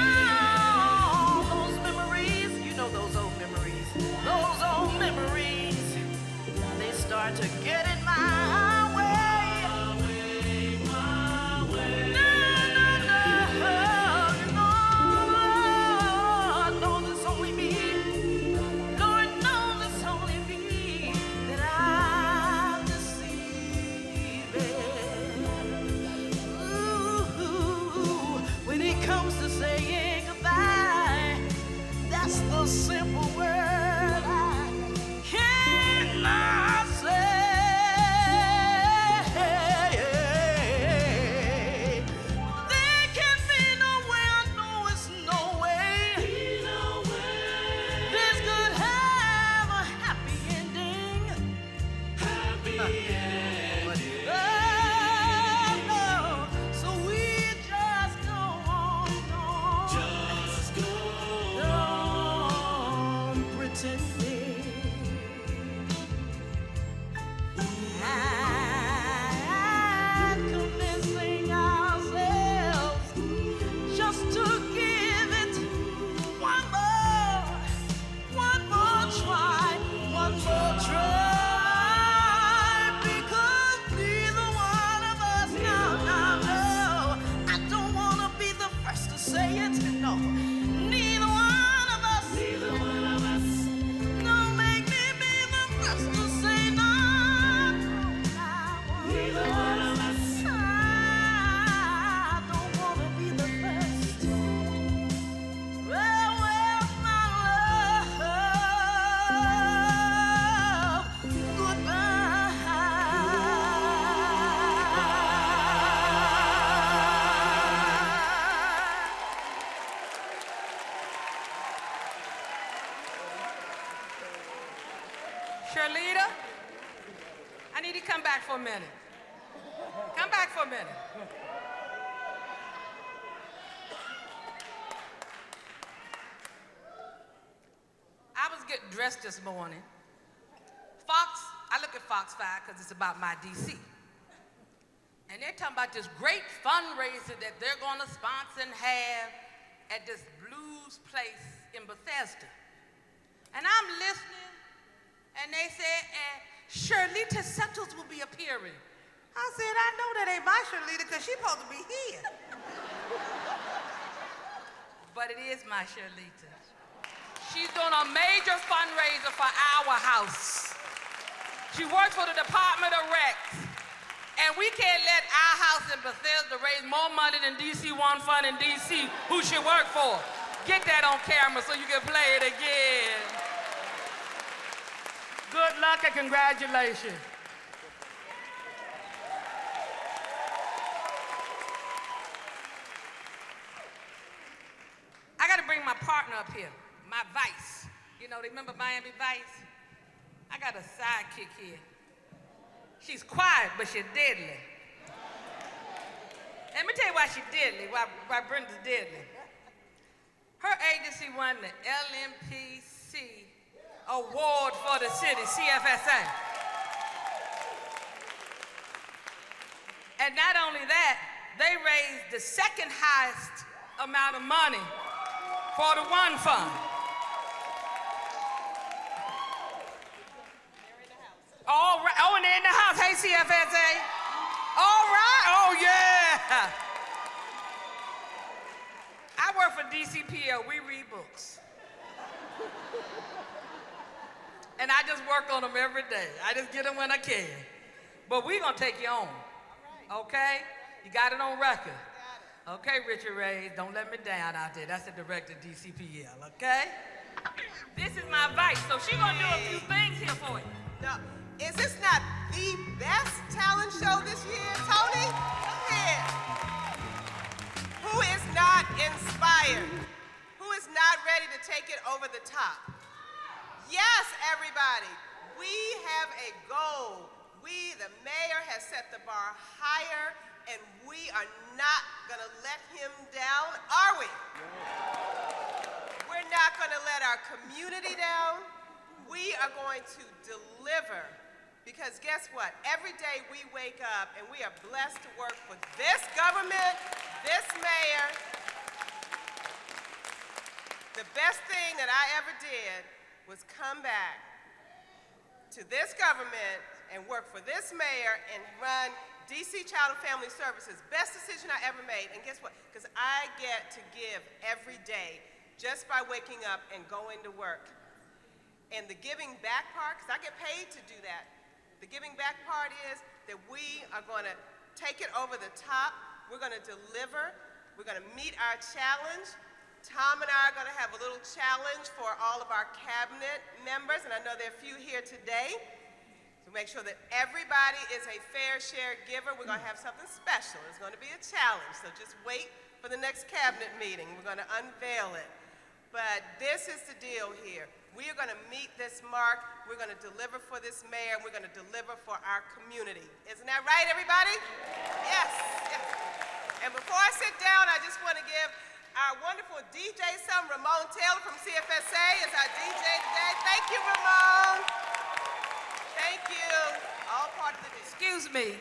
those memories, you know those old memories. Those old memories, they start to get in my way. Lord knows it's only me. Lord knows it's only me that I'm deceiving. Ooh, when it comes to saying goodbye, that's the simple word I cannot say. There can be no way, I know it's no way. This could have a happy ending. But no, so we just go on pretending. And convincing ourselves just to give it one more try, because neither one of us, no, I don't want to be the first to say it, no, neither one of us, no, make me be the first to say no, neither one of us, I don't want to be the first. Well, my love, goodbye. Shirlita, I need you to come back for a minute. Come back for a minute. I was getting dressed this morning. I look at Fox 5 because it's about my DC. And they're talking about this great fundraiser that they're going to sponsor and have at this blues place in Bethesda. And I'm listening, and they said, and Shirlita Settles will be appearing. I said, I know that ain't my Shirlita because she's supposed to be here. But it is my Shirlita. She's doing a major fundraiser for our house. She works for the Department of Rec. And we can't let our house in Bethesda raise more money than DC One Fund in DC, who should work for. Get that on camera so you can play it again. Good luck and congratulations. I gotta bring my partner up here, my Vice. You know, remember Miami Vice? I got a sidekick here. She's quiet, but she's deadly. Let me tell you why she's deadly, why Brenda's deadly. Her agency won the LMPC award for the city, CFSA. And not only that, they raised the second highest amount of money for the One Fund. All right. Oh, and they're in the house. Hey, CFSA. All right. Oh, yeah. I work for DCPL. We read books. And I just work on them every day. I just get them when I can. But we're going to take you on. Okay? You got it on record. Okay, Richard Ray, don't let me down out there. That's the director of DCPL, okay? This is my Vice, so she's going to do a few things here for you. Now, is this not the best talent show this year, Tony? Come here. Who is not inspired? Who is not ready to take it over the top? Yes, everybody. We have a goal. We, the mayor, has set the bar higher, and we are not going to let him down, are we? We're not going to let our community down. We are going to deliver. Because guess what? Every day we wake up and we are blessed to work for this government, this mayor. The best thing that I ever did was come back to this government and work for this mayor and run DC Child and Family Services. Best decision I ever made. And guess what? Because I get to give every day just by waking up and going to work. And the giving back part, because I get paid to do that. The giving back part is that we are going to take it over the top. We're going to deliver. We're going to meet our challenge. Tom and I are going to have a little challenge for all of our cabinet members, and I know there are a few here today, to make sure that everybody is a fair share giver. We're going to have something special. It's going to be a challenge, so just wait for the next cabinet meeting. We're going to unveil it. But this is the deal here. We are going to meet this mark. We're going to deliver for this mayor, and we're going to deliver for our community. Isn't that right, everybody? Yes. Yes. And before I sit down, I just want to give our wonderful DJ son, Ramon Taylor from CFSA, is our DJ today. Thank you, Ramon. Thank you. All part of the deal. Excuse me.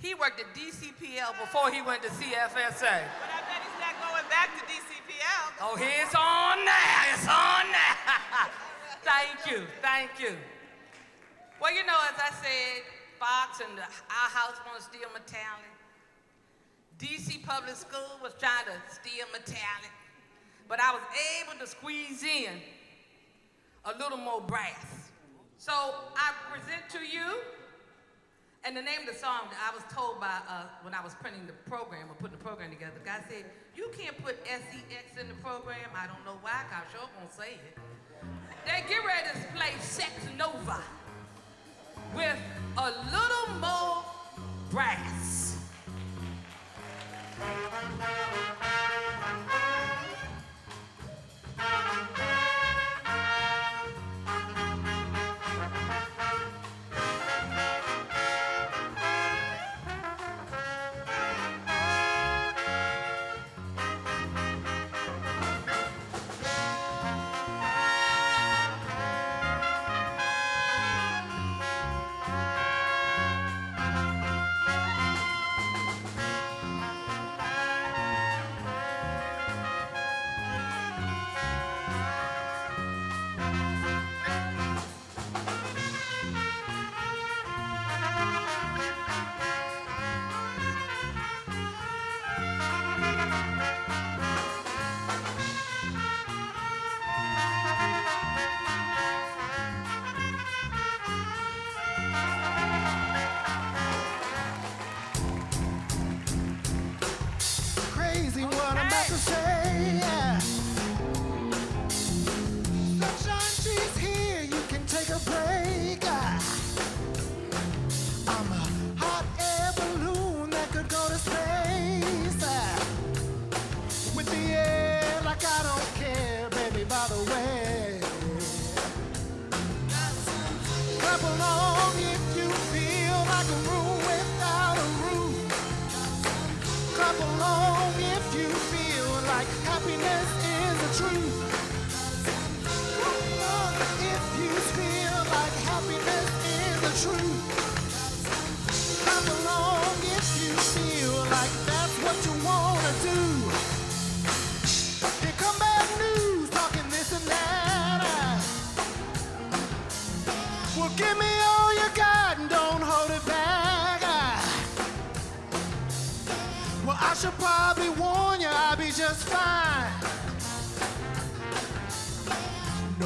He worked at DCPL before he went to CFSA. But I bet he's not going back to DCPL. Oh, it's on now. It's on now. Thank you. Thank you. Well, you know, as I said, Fox and our house want to steal my talent. DC Public School was trying to steal my talent. But I was able to squeeze in a little more brass. So I present to you, and the name of the song that I was told by, when I was printing the program or putting the program together, the guy said, you can't put SEX in the program. I don't know why, because I sure won't say it. They get ready to play Sex Nova with a little more brass.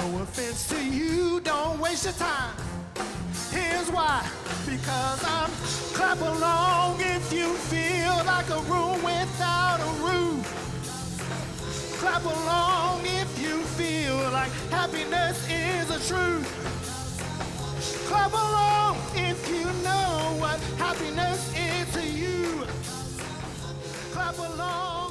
No offense to you, don't waste your time. Here's why, because I'm clap along if you feel like a room without a roof. Clap along if you feel like happiness is a truth. Clap along if you know what happiness is to you. Clap along.